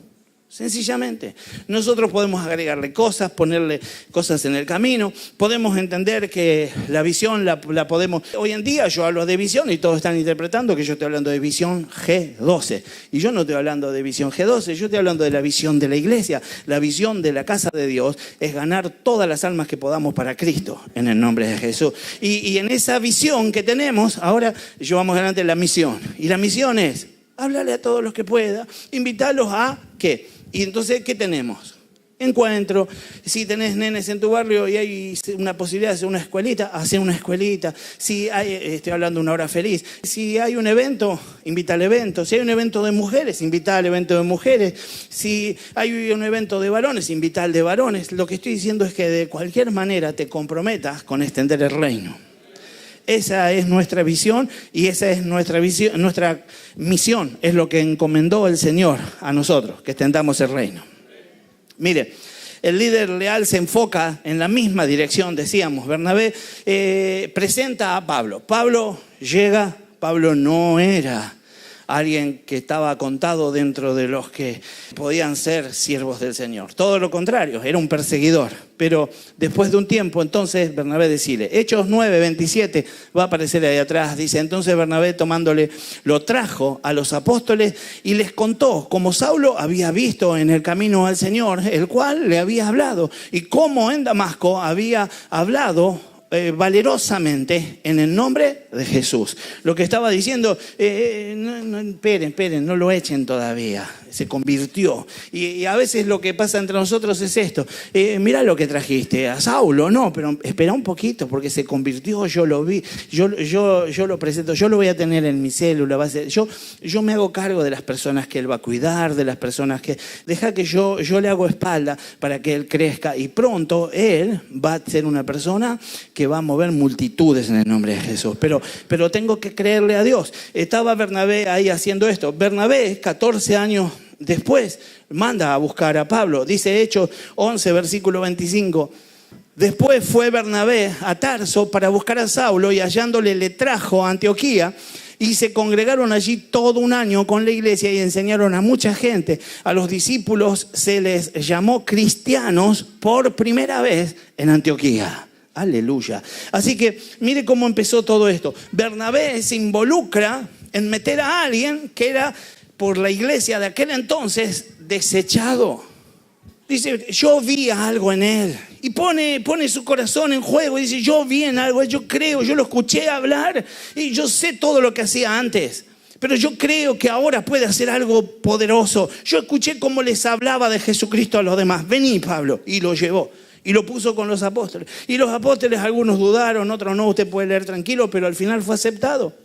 Sencillamente, nosotros podemos agregarle cosas, ponerle cosas en el camino, podemos entender que la visión la podemos... Hoy en día yo hablo de visión y todos están interpretando que yo estoy hablando de visión G12. Y yo no estoy hablando de visión G12, yo estoy hablando de la visión de la iglesia. La visión de la casa de Dios es ganar todas las almas que podamos para Cristo, en el nombre de Jesús. Y en esa visión que tenemos, ahora llevamos adelante la misión. Y la misión es hablarle a todos los que pueda, invitarlos a ¿qué? Y entonces, ¿qué tenemos? Encuentro. Si tenés nenes en tu barrio y hay una posibilidad de hacer una escuelita, hacer una escuelita. Si hay, estoy hablando de una hora feliz. Si hay un evento, invita al evento. Si hay un evento de mujeres, invita al evento de mujeres. Si hay un evento de varones, invita al de varones. Lo que estoy diciendo es que de cualquier manera te comprometas con extender el reino. Esa es nuestra visión y esa es nuestra misión. Es lo que encomendó el Señor a nosotros, que extendamos el reino. Mire, el líder leal se enfoca en la misma dirección, decíamos. Bernabé presenta a Pablo. Pablo llega, Pablo no era alguien que estaba contado dentro de los que podían ser siervos del Señor. Todo lo contrario, era un perseguidor. Pero después de un tiempo, entonces Bernabé decide. Hechos 9:27 va a aparecer ahí atrás. Dice, entonces Bernabé tomándole, lo trajo a los apóstoles y les contó cómo Saulo había visto en el camino al Señor, el cual le había hablado, y cómo en Damasco había hablado valerosamente en el nombre de Jesús. Lo que estaba diciendo, esperen, no lo echen todavía. Se convirtió. Y a veces lo que pasa entre nosotros es esto. Mirá lo que trajiste a Saulo. No, pero espera un poquito porque se convirtió. Yo lo vi. Yo lo presento. Yo lo voy a tener en mi célula. Yo me hago cargo de las personas que él va a cuidar, de las personas que... Deja que yo le hago espalda para que él crezca. Y pronto él va a ser una persona que va a mover multitudes en el nombre de Jesús. Pero tengo que creerle a Dios. Estaba Bernabé ahí haciendo esto. Bernabé, 14 años después, manda a buscar a Pablo. Dice Hechos 11, versículo 25. Después fue Bernabé a Tarso para buscar a Saulo y hallándole le trajo a Antioquía. Y se congregaron allí todo un año con la iglesia y enseñaron a mucha gente. A los discípulos se les llamó cristianos por primera vez en Antioquía. Aleluya. Así que mire cómo empezó todo esto. Bernabé se involucra en meter a alguien que era por la iglesia de aquel entonces desechado. Dice, yo vi algo en él. Y pone su corazón en juego y dice, yo vi en algo, yo creo, yo lo escuché hablar y yo sé todo lo que hacía antes. Pero yo creo que ahora puede hacer algo poderoso. Yo escuché cómo les hablaba de Jesucristo a los demás. Vení, Pablo. Y lo llevó. Y lo puso con los apóstoles. Y los apóstoles, algunos dudaron, otros no. Usted puede leer tranquilo, pero al final fue aceptado.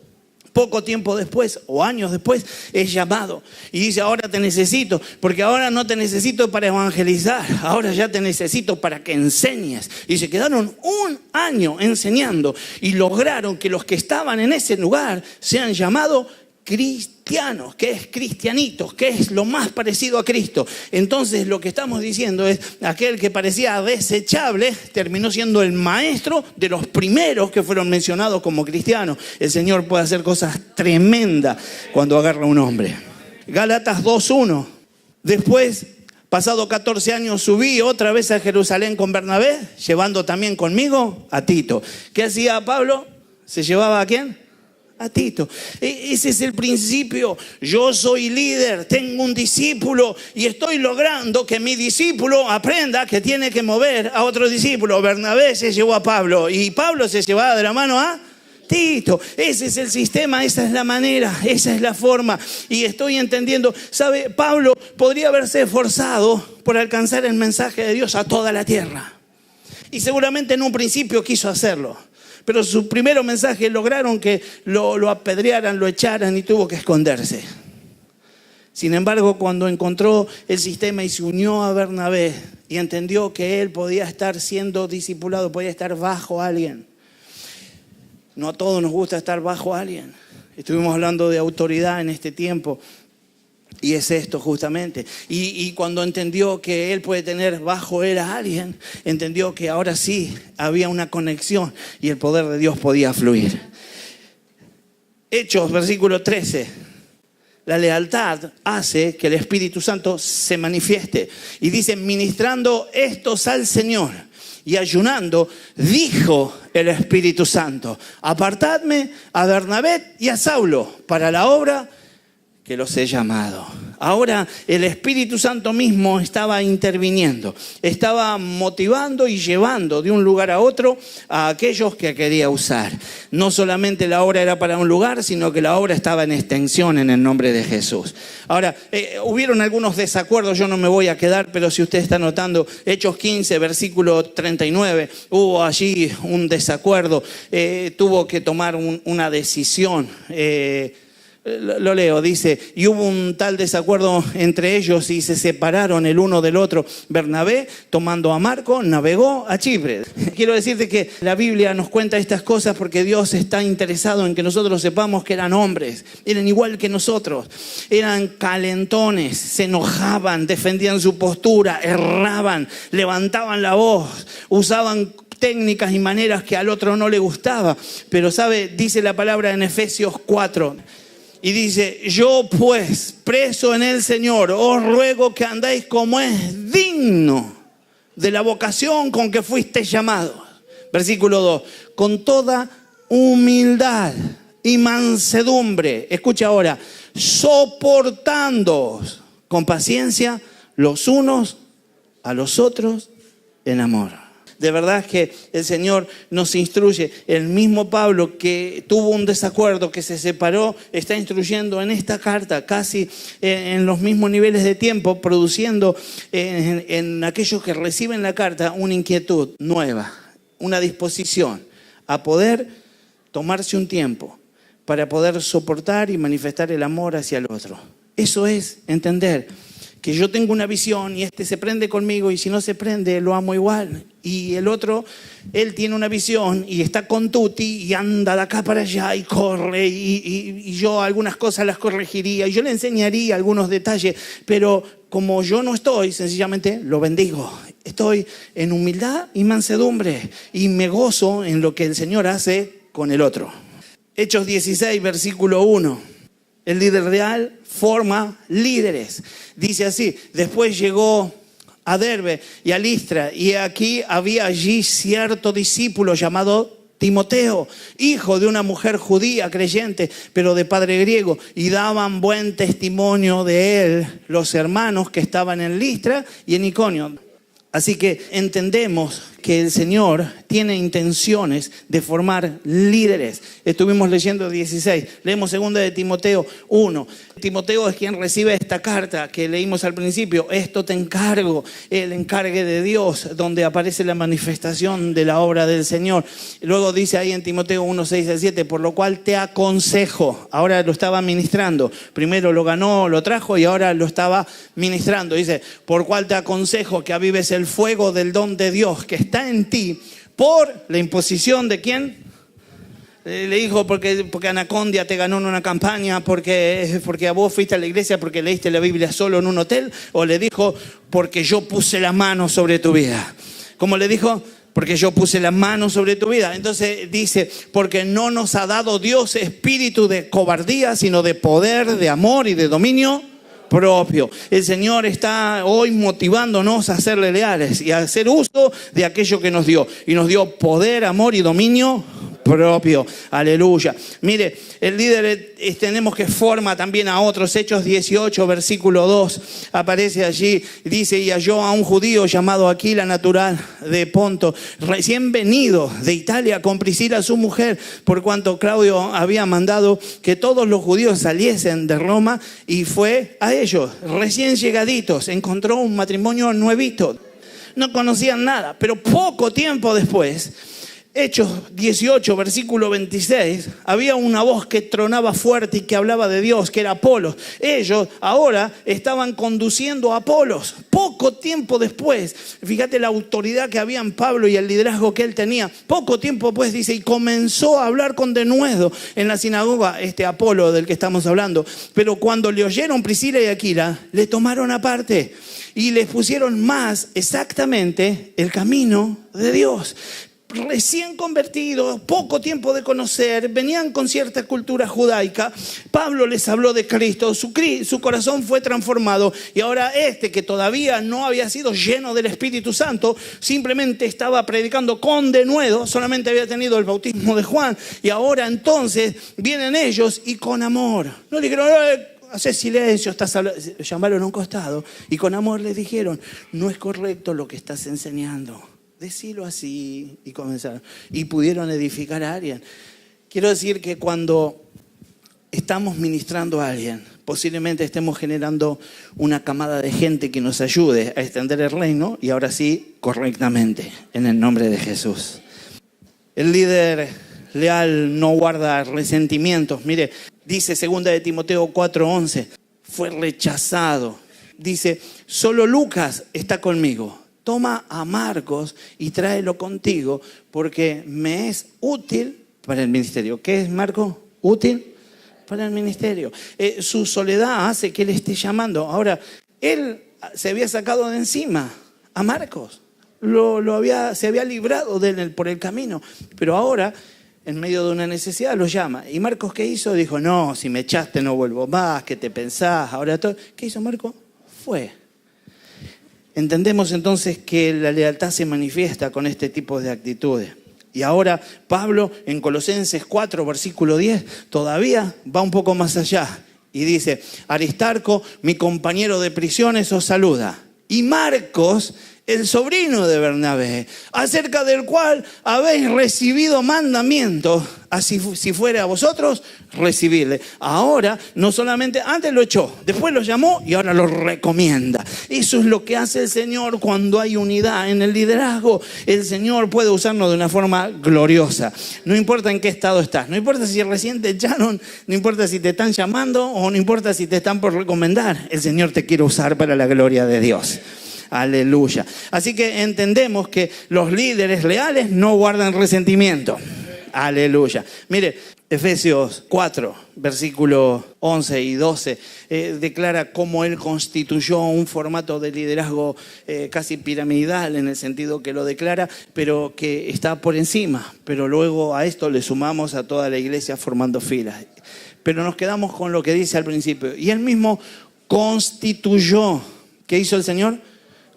Poco tiempo después, o años después, es llamado. Y dice, ahora te necesito, porque ahora no te necesito para evangelizar. Ahora ya te necesito para que enseñes. Y se quedaron un año enseñando. Y lograron que los que estaban en ese lugar sean llamados cristianos, que es cristianitos, que es lo más parecido a Cristo. Entonces lo que estamos diciendo es, aquel que parecía desechable terminó siendo el maestro de los primeros que fueron mencionados como cristianos. El Señor puede hacer cosas tremendas cuando agarra a un hombre. Gálatas 2:1. Después, pasado 14 años, subí otra vez a Jerusalén con Bernabé, llevando también conmigo a Tito. ¿Qué hacía Pablo? ¿Se llevaba a quién? A Tito. Ese es el principio. Yo soy líder, tengo un discípulo y estoy logrando que mi discípulo aprenda que tiene que mover a otro discípulo. Bernabé se llevó a Pablo y Pablo se llevaba de la mano a Tito. Ese es el sistema, esa es la manera, esa es la forma. Y estoy entendiendo, ¿sabe? Pablo podría haberse esforzado por alcanzar el mensaje de Dios a toda la tierra. Y seguramente en un principio quiso hacerlo. Pero su primer mensaje lograron que lo apedrearan, lo echaran y tuvo que esconderse. Sin embargo, cuando encontró el sistema y se unió a Bernabé y entendió que él podía estar siendo discipulado, podía estar bajo alguien. No a todos nos gusta estar bajo alguien. Estuvimos hablando de autoridad en este tiempo. Y es esto justamente. Y cuando entendió que él puede tener bajo él a alguien, entendió que ahora sí había una conexión y el poder de Dios podía fluir. Hechos, versículo 13. La lealtad hace que el Espíritu Santo se manifieste. Y dice, ministrando estos al Señor y ayunando, dijo el Espíritu Santo, apartadme a Bernabé y a Saulo para la obra que los he llamado. Ahora el Espíritu Santo mismo estaba interviniendo, estaba motivando y llevando de un lugar a otro a aquellos que quería usar. No solamente la obra era para un lugar, sino que la obra estaba en extensión en el nombre de Jesús. Ahora, hubieron algunos desacuerdos, yo no me voy a quedar, pero si usted está notando, Hechos 15, versículo 39, hubo allí un desacuerdo, tuvo que tomar una decisión. Lo leo, dice, y hubo un tal desacuerdo entre ellos y se separaron el uno del otro. Bernabé, tomando a Marco, navegó a Chipre. Quiero decirte que la Biblia nos cuenta estas cosas porque Dios está interesado en que nosotros sepamos que eran hombres, eran igual que nosotros, eran calentones, se enojaban, defendían su postura, erraban, levantaban la voz, usaban técnicas y maneras que al otro no le gustaba. Pero sabe, dice la palabra en Efesios 4, y dice, yo pues, preso en el Señor, os ruego que andáis como es digno de la vocación con que fuisteis llamados. Versículo 2, con toda humildad y mansedumbre, escucha ahora, soportándoos con paciencia los unos a los otros en amor. De verdad que el Señor nos instruye. El mismo Pablo que tuvo un desacuerdo, que se separó, está instruyendo en esta carta, casi en los mismos niveles de tiempo, produciendo en aquellos que reciben la carta una inquietud nueva, una disposición a poder tomarse un tiempo para poder soportar y manifestar el amor hacia el otro. Eso es entender que yo tengo una visión y este se prende conmigo y si no se prende lo amo igual. Y el otro, él tiene una visión y está con tutti y anda de acá para allá y corre y yo algunas cosas las corregiría y yo le enseñaría algunos detalles, pero como yo no estoy, sencillamente lo bendigo. Estoy en humildad y mansedumbre y me gozo en lo que el Señor hace con el otro. Hechos 16, versículo 1. El líder real forma líderes. Dice así, después llegó a Derbe y a Listra, y aquí había allí cierto discípulo llamado Timoteo, hijo de una mujer judía creyente, pero de padre griego, y daban buen testimonio de él los hermanos que estaban en Listra y en Iconio. Así que entendemos que el Señor tiene intenciones de formar líderes. Estuvimos leyendo 16, leemos 2 de Timoteo 1. Timoteo es quien recibe esta carta que leímos al principio. Esto te encargo, el encargue de Dios, donde aparece la manifestación de la obra del Señor. Luego dice ahí en Timoteo 1, 6 al 7, por lo cual te aconsejo. Ahora lo estaba ministrando. Primero lo ganó, lo trajo y ahora lo estaba ministrando. Dice, por cual te aconsejo que avives el fuego del don de Dios que está en ti por la imposición de ¿quién? Le dijo porque Anacondia te ganó en una campaña, porque a vos fuiste a la iglesia, porque leíste la Biblia solo en un hotel, o le dijo porque yo puse la mano sobre tu vida. ¿Cómo le dijo? Porque yo puse la mano sobre tu vida. Entonces dice, porque no nos ha dado Dios espíritu de cobardía, sino de poder, de amor y de dominio propio. El Señor está hoy motivándonos a serle leales y a hacer uso de aquello que nos dio. Y nos dio poder, amor y dominio propio. Aleluya. Mire, el líder tenemos que forma también a otros. Hechos 18, versículo 2, aparece allí, dice: y halló a un judío llamado Aquila, natural de Ponto, recién venido de Italia, con Priscila su mujer, por cuanto Claudio había mandado que todos los judíos saliesen de Roma, y fue a ellos, recién llegaditos, encontró un matrimonio nuevito. No conocían nada, pero poco tiempo después, Hechos 18, versículo 26, había una voz que tronaba fuerte y que hablaba de Dios, que era Apolos. Ellos ahora estaban conduciendo a Apolos. Poco tiempo después, fíjate la autoridad que había en Pablo y el liderazgo que él tenía. Poco tiempo después dice, y comenzó a hablar con denuedo en la sinagoga, Apolo del que estamos hablando. Pero cuando le oyeron Priscila y Aquila, le tomaron aparte y les pusieron más exactamente el camino de Dios. Recién convertidos, poco tiempo de conocer, venían con cierta cultura judaica. Pablo les habló de Cristo, su corazón fue transformado, y ahora que todavía no había sido lleno del Espíritu Santo, simplemente estaba predicando con denuedo, solamente había tenido el bautismo de Juan, y ahora entonces vienen ellos y con amor. No le dijeron, hace silencio, estás hablando. Llamaron a un costado y con amor les dijeron, no es correcto lo que estás enseñando. Decilo así, y comenzaron. Y pudieron edificar a alguien. Quiero decir que cuando estamos ministrando a alguien, posiblemente estemos generando una camada de gente que nos ayude a extender el reino, y ahora sí, correctamente, en el nombre de Jesús. El líder leal no guarda resentimientos. Mire, dice 2 de Timoteo 4:11, fue rechazado. Dice, solo Lucas está conmigo. Toma a Marcos y tráelo contigo, porque me es útil para el ministerio. ¿Qué es, Marcos? Útil para el ministerio. Su soledad hace que él esté llamando. Ahora, él se había sacado de encima a Marcos. Se había librado de él por el camino. Pero ahora, en medio de una necesidad, lo llama. ¿Y Marcos qué hizo? Dijo, no, si me echaste no vuelvo más, ¿qué te pensás? Ahora todo. ¿Qué hizo Marcos? Fue. Entendemos entonces que la lealtad se manifiesta con este tipo de actitudes. Y ahora Pablo en Colosenses 4, versículo 10, todavía va un poco más allá. Y dice, Aristarco, mi compañero de prisiones, os saluda. Y Marcos, el sobrino de Bernabé, acerca del cual habéis recibido mandamientos, así si fuera a vosotros, recibirle. Ahora, no solamente, antes lo echó, después lo llamó y ahora lo recomienda. Eso es lo que hace el Señor cuando hay unidad en el liderazgo. El Señor puede usarnos de una forma gloriosa. No importa en qué estado estás, no importa si recién te echaron, no importa si te están llamando o no importa si te están por recomendar. El Señor te quiere usar para la gloria de Dios. Aleluya. Así que entendemos que los líderes leales no guardan resentimiento. Aleluya. Mire, Efesios 4, versículos 11 y 12, declara cómo Él constituyó un formato de liderazgo casi piramidal, en el sentido que lo declara, pero que está por encima. Pero luego a esto le sumamos a toda la iglesia formando filas. Pero nos quedamos con lo que dice al principio. Y Él mismo constituyó. ¿Qué hizo el Señor?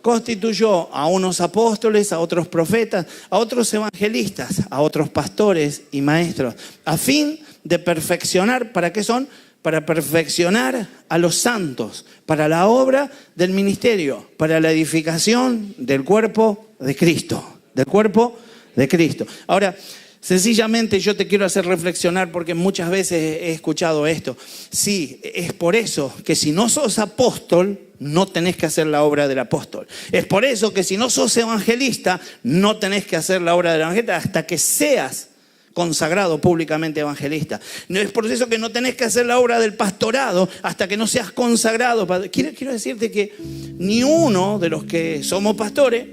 Constituyó a unos apóstoles, a otros profetas, a otros evangelistas, a otros pastores y maestros, a fin de perfeccionar. ¿Para qué son? Para perfeccionar a los santos, para la obra del ministerio, para la edificación del cuerpo de Cristo, del cuerpo de Cristo. Ahora, sencillamente yo te quiero hacer reflexionar, porque muchas veces he escuchado esto. Sí, es por eso que si no sos apóstol, no tenés que hacer la obra del apóstol. Es por eso que si no sos evangelista, no tenés que hacer la obra del evangelista hasta que seas consagrado públicamente evangelista. No es por eso que no tenés que hacer la obra del pastorado hasta que no seas consagrado. Quiero decirte que ni uno de los que somos pastores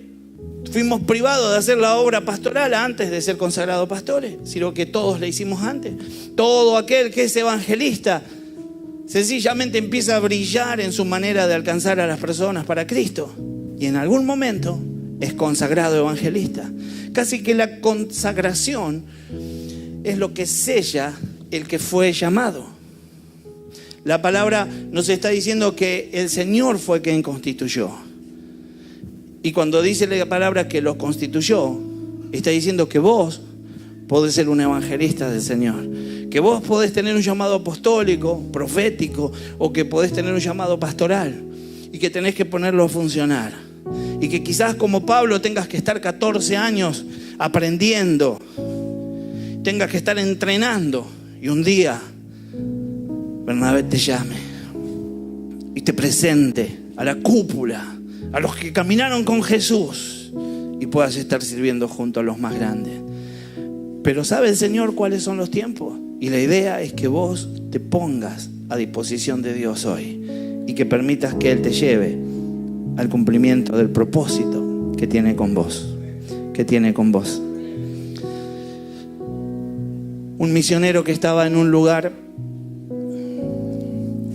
fuimos privados de hacer la obra pastoral antes de ser consagrados pastores, sino que todos la hicimos antes. Todo aquel que es evangelista sencillamente empieza a brillar en su manera de alcanzar a las personas para Cristo. Y en algún momento es consagrado evangelista. Casi que la consagración es lo que sella el que fue llamado. La palabra nos está diciendo que el Señor fue quien constituyó. Y cuando dice la palabra que los constituyó, está diciendo que vos podés ser un evangelista del Señor. Que vos podés tener un llamado apostólico, profético, o que podés tener un llamado pastoral y que tenés que ponerlo a funcionar. Y que quizás como Pablo tengas que estar 14 años aprendiendo, tengas que estar entrenando y un día Bernabé te llame y te presente a la cúpula, a los que caminaron con Jesús y puedas estar sirviendo junto a los más grandes. Pero ¿sabe el Señor cuáles son los tiempos? Y la idea es que vos te pongas a disposición de Dios hoy y que permitas que Él te lleve al cumplimiento del propósito que tiene con vos. Un misionero que estaba en un lugar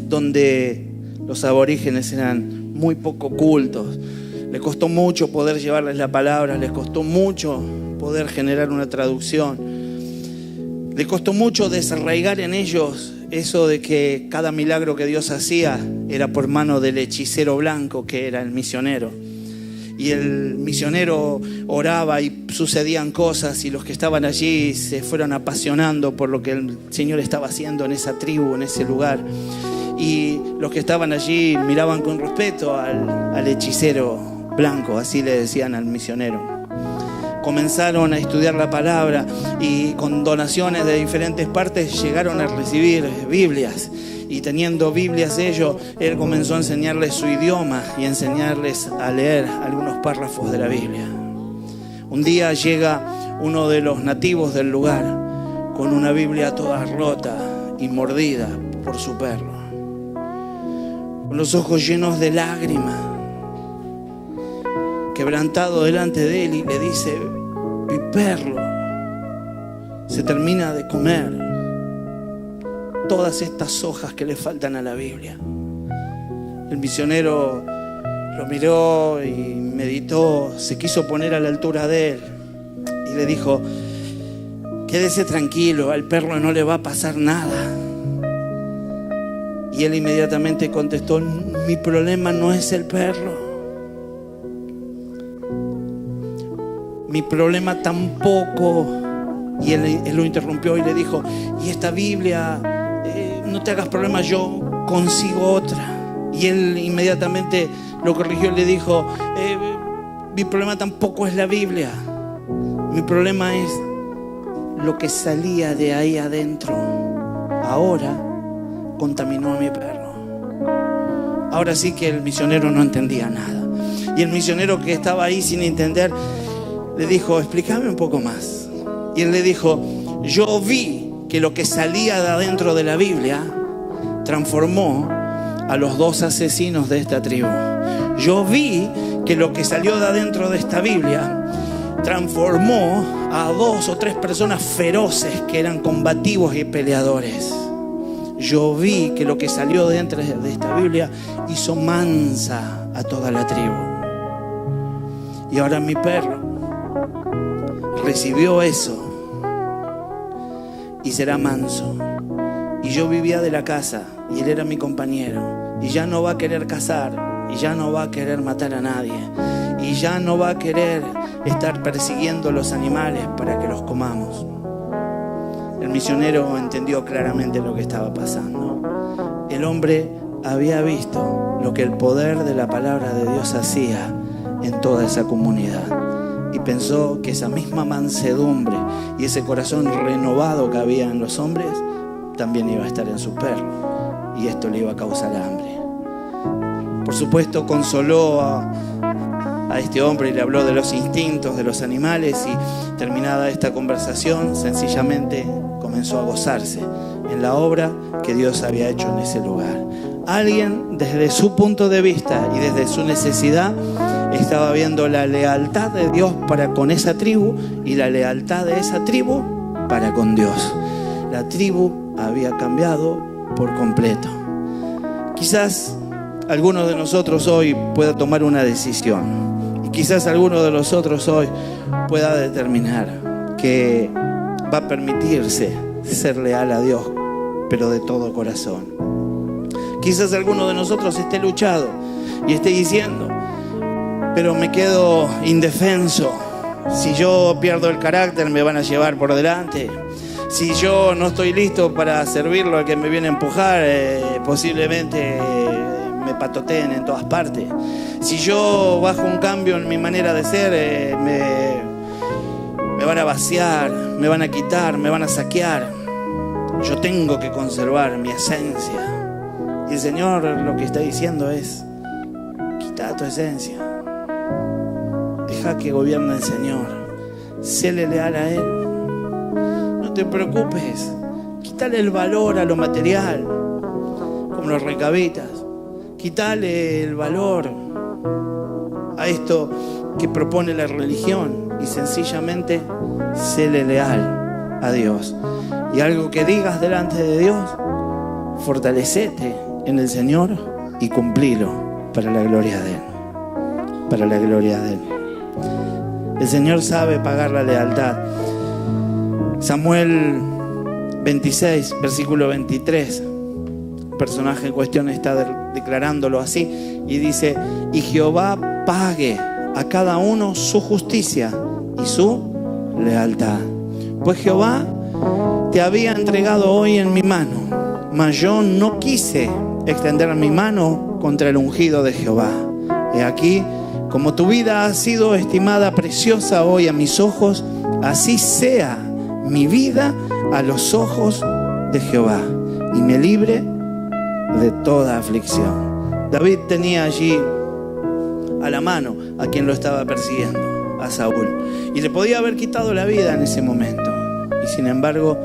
donde los aborígenes eran muy poco cultos. Le costó mucho poder llevarles la palabra, les costó mucho poder generar una traducción. Le costó mucho desarraigar en ellos eso de que cada milagro que Dios hacía era por mano del hechicero blanco que era el misionero. Y el misionero oraba y sucedían cosas y los que estaban allí se fueron apasionando por lo que el Señor estaba haciendo en esa tribu, en ese lugar. Y los que estaban allí miraban con respeto al hechicero blanco, así le decían al misionero. Comenzaron a estudiar la palabra y con donaciones de diferentes partes llegaron a recibir Biblias. Y teniendo Biblias ellos, él comenzó a enseñarles su idioma y a enseñarles a leer algunos párrafos de la Biblia. Un día llega uno de los nativos del lugar con una Biblia toda rota y mordida por su perro, con los ojos llenos de lágrimas, quebrantado delante de él, y le dice: mi perro se termina de comer todas estas hojas que le faltan a la Biblia. El misionero lo miró y meditó, se quiso poner a la altura de él y le dijo: quédese tranquilo, al perro no le va a pasar nada. Y él inmediatamente contestó: mi problema no es el perro. Mi problema tampoco. Y él lo interrumpió y le dijo: y esta Biblia, no te hagas problema, yo consigo otra. Y él inmediatamente lo corrigió y le dijo: mi problema tampoco es la Biblia. Mi problema es lo que salía de ahí adentro. Ahora contaminó a mi perro. Ahora sí que el misionero no entendía nada. Y el misionero, que estaba ahí sin entender, le dijo: explícame un poco más. Y él le dijo: yo vi que lo que salía de adentro de la Biblia transformó a los 2 asesinos de esta tribu. Yo vi que lo que salió de adentro de esta Biblia transformó a 2 o 3 personas feroces que eran combativos y peleadores. Yo vi que lo que salió de dentro de esta Biblia hizo mansa a toda la tribu. Y ahora mi perro recibió eso y será manso. Y yo vivía de la casa y él era mi compañero, y ya no va a querer cazar, y ya no va a querer matar a nadie, y ya no va a querer estar persiguiendo los animales para que los comamos. El misionero entendió claramente lo que estaba pasando. El hombre había visto lo que el poder de la palabra de Dios hacía en toda esa comunidad, y pensó que esa misma mansedumbre y ese corazón renovado que había en los hombres también iba a estar en su perro, y esto le iba a causar hambre. Por supuesto, consoló a este hombre y le habló de los instintos de los animales, y terminada esta conversación, sencillamente comenzó a gozarse en la obra que Dios había hecho en ese lugar. Alguien, desde su punto de vista y desde su necesidad, estaba viendo la lealtad de Dios para con esa tribu y la lealtad de esa tribu para con Dios. La tribu había cambiado por completo. Quizás alguno de nosotros hoy pueda tomar una decisión, y quizás alguno de nosotros hoy pueda determinar que va a permitirse ser leal a Dios, pero de todo corazón. Quizás alguno de nosotros esté luchado y esté diciendo: pero me quedo indefenso, Si yo pierdo el carácter, me van a llevar por delante. Si yo no estoy listo para servirlo al que me viene a empujar, posiblemente me patoteen en todas partes. Si yo bajo un cambio en mi manera de ser, me van a vaciar, me van a quitar, me van a saquear. Yo tengo que conservar mi esencia. Y el Señor lo que está diciendo es: quita tu esencia. Deja que gobierne el Señor. Séle leal a Él. No te preocupes. Quítale el valor a lo material, como los recabitas. Quítale el valor a esto que propone la religión y sencillamente séle leal a Dios. Y algo que digas delante de Dios, fortalecete en el Señor y cumplilo para la gloria de Él. Para la gloria de Él. El Señor sabe pagar la lealtad. Samuel 26, versículo 23. El personaje en cuestión está declarándolo así y dice: y Jehová pague a cada uno su justicia y su lealtad. Pues Jehová te había entregado hoy en mi mano, mas yo no quise extender mi mano contra el ungido de Jehová. He aquí, como tu vida ha sido estimada preciosa hoy a mis ojos, así sea mi vida a los ojos de Jehová, y me libre de toda aflicción. David tenía allí a la mano a quien lo estaba persiguiendo, a Saúl, y le podía haber quitado la vida en ese momento, y sin embargo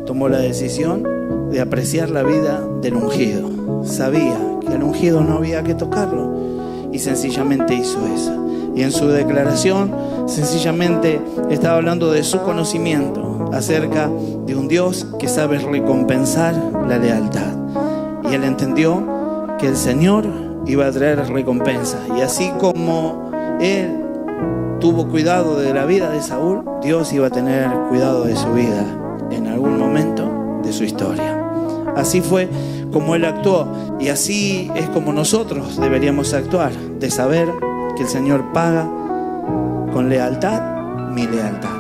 tomó la decisión de apreciar la vida del ungido. Sabía que al ungido no había que tocarlo y sencillamente hizo eso. Y en su declaración sencillamente estaba hablando de su conocimiento acerca de un Dios que sabe recompensar la lealtad. Y él entendió que el Señor iba a traer recompensa. Y así como él tuvo cuidado de la vida de Saúl, Dios iba a tener cuidado de su vida en algún momento de su historia. Así fue como él actuó, y así es como nosotros deberíamos actuar, de saber que el Señor paga con lealtad mi lealtad.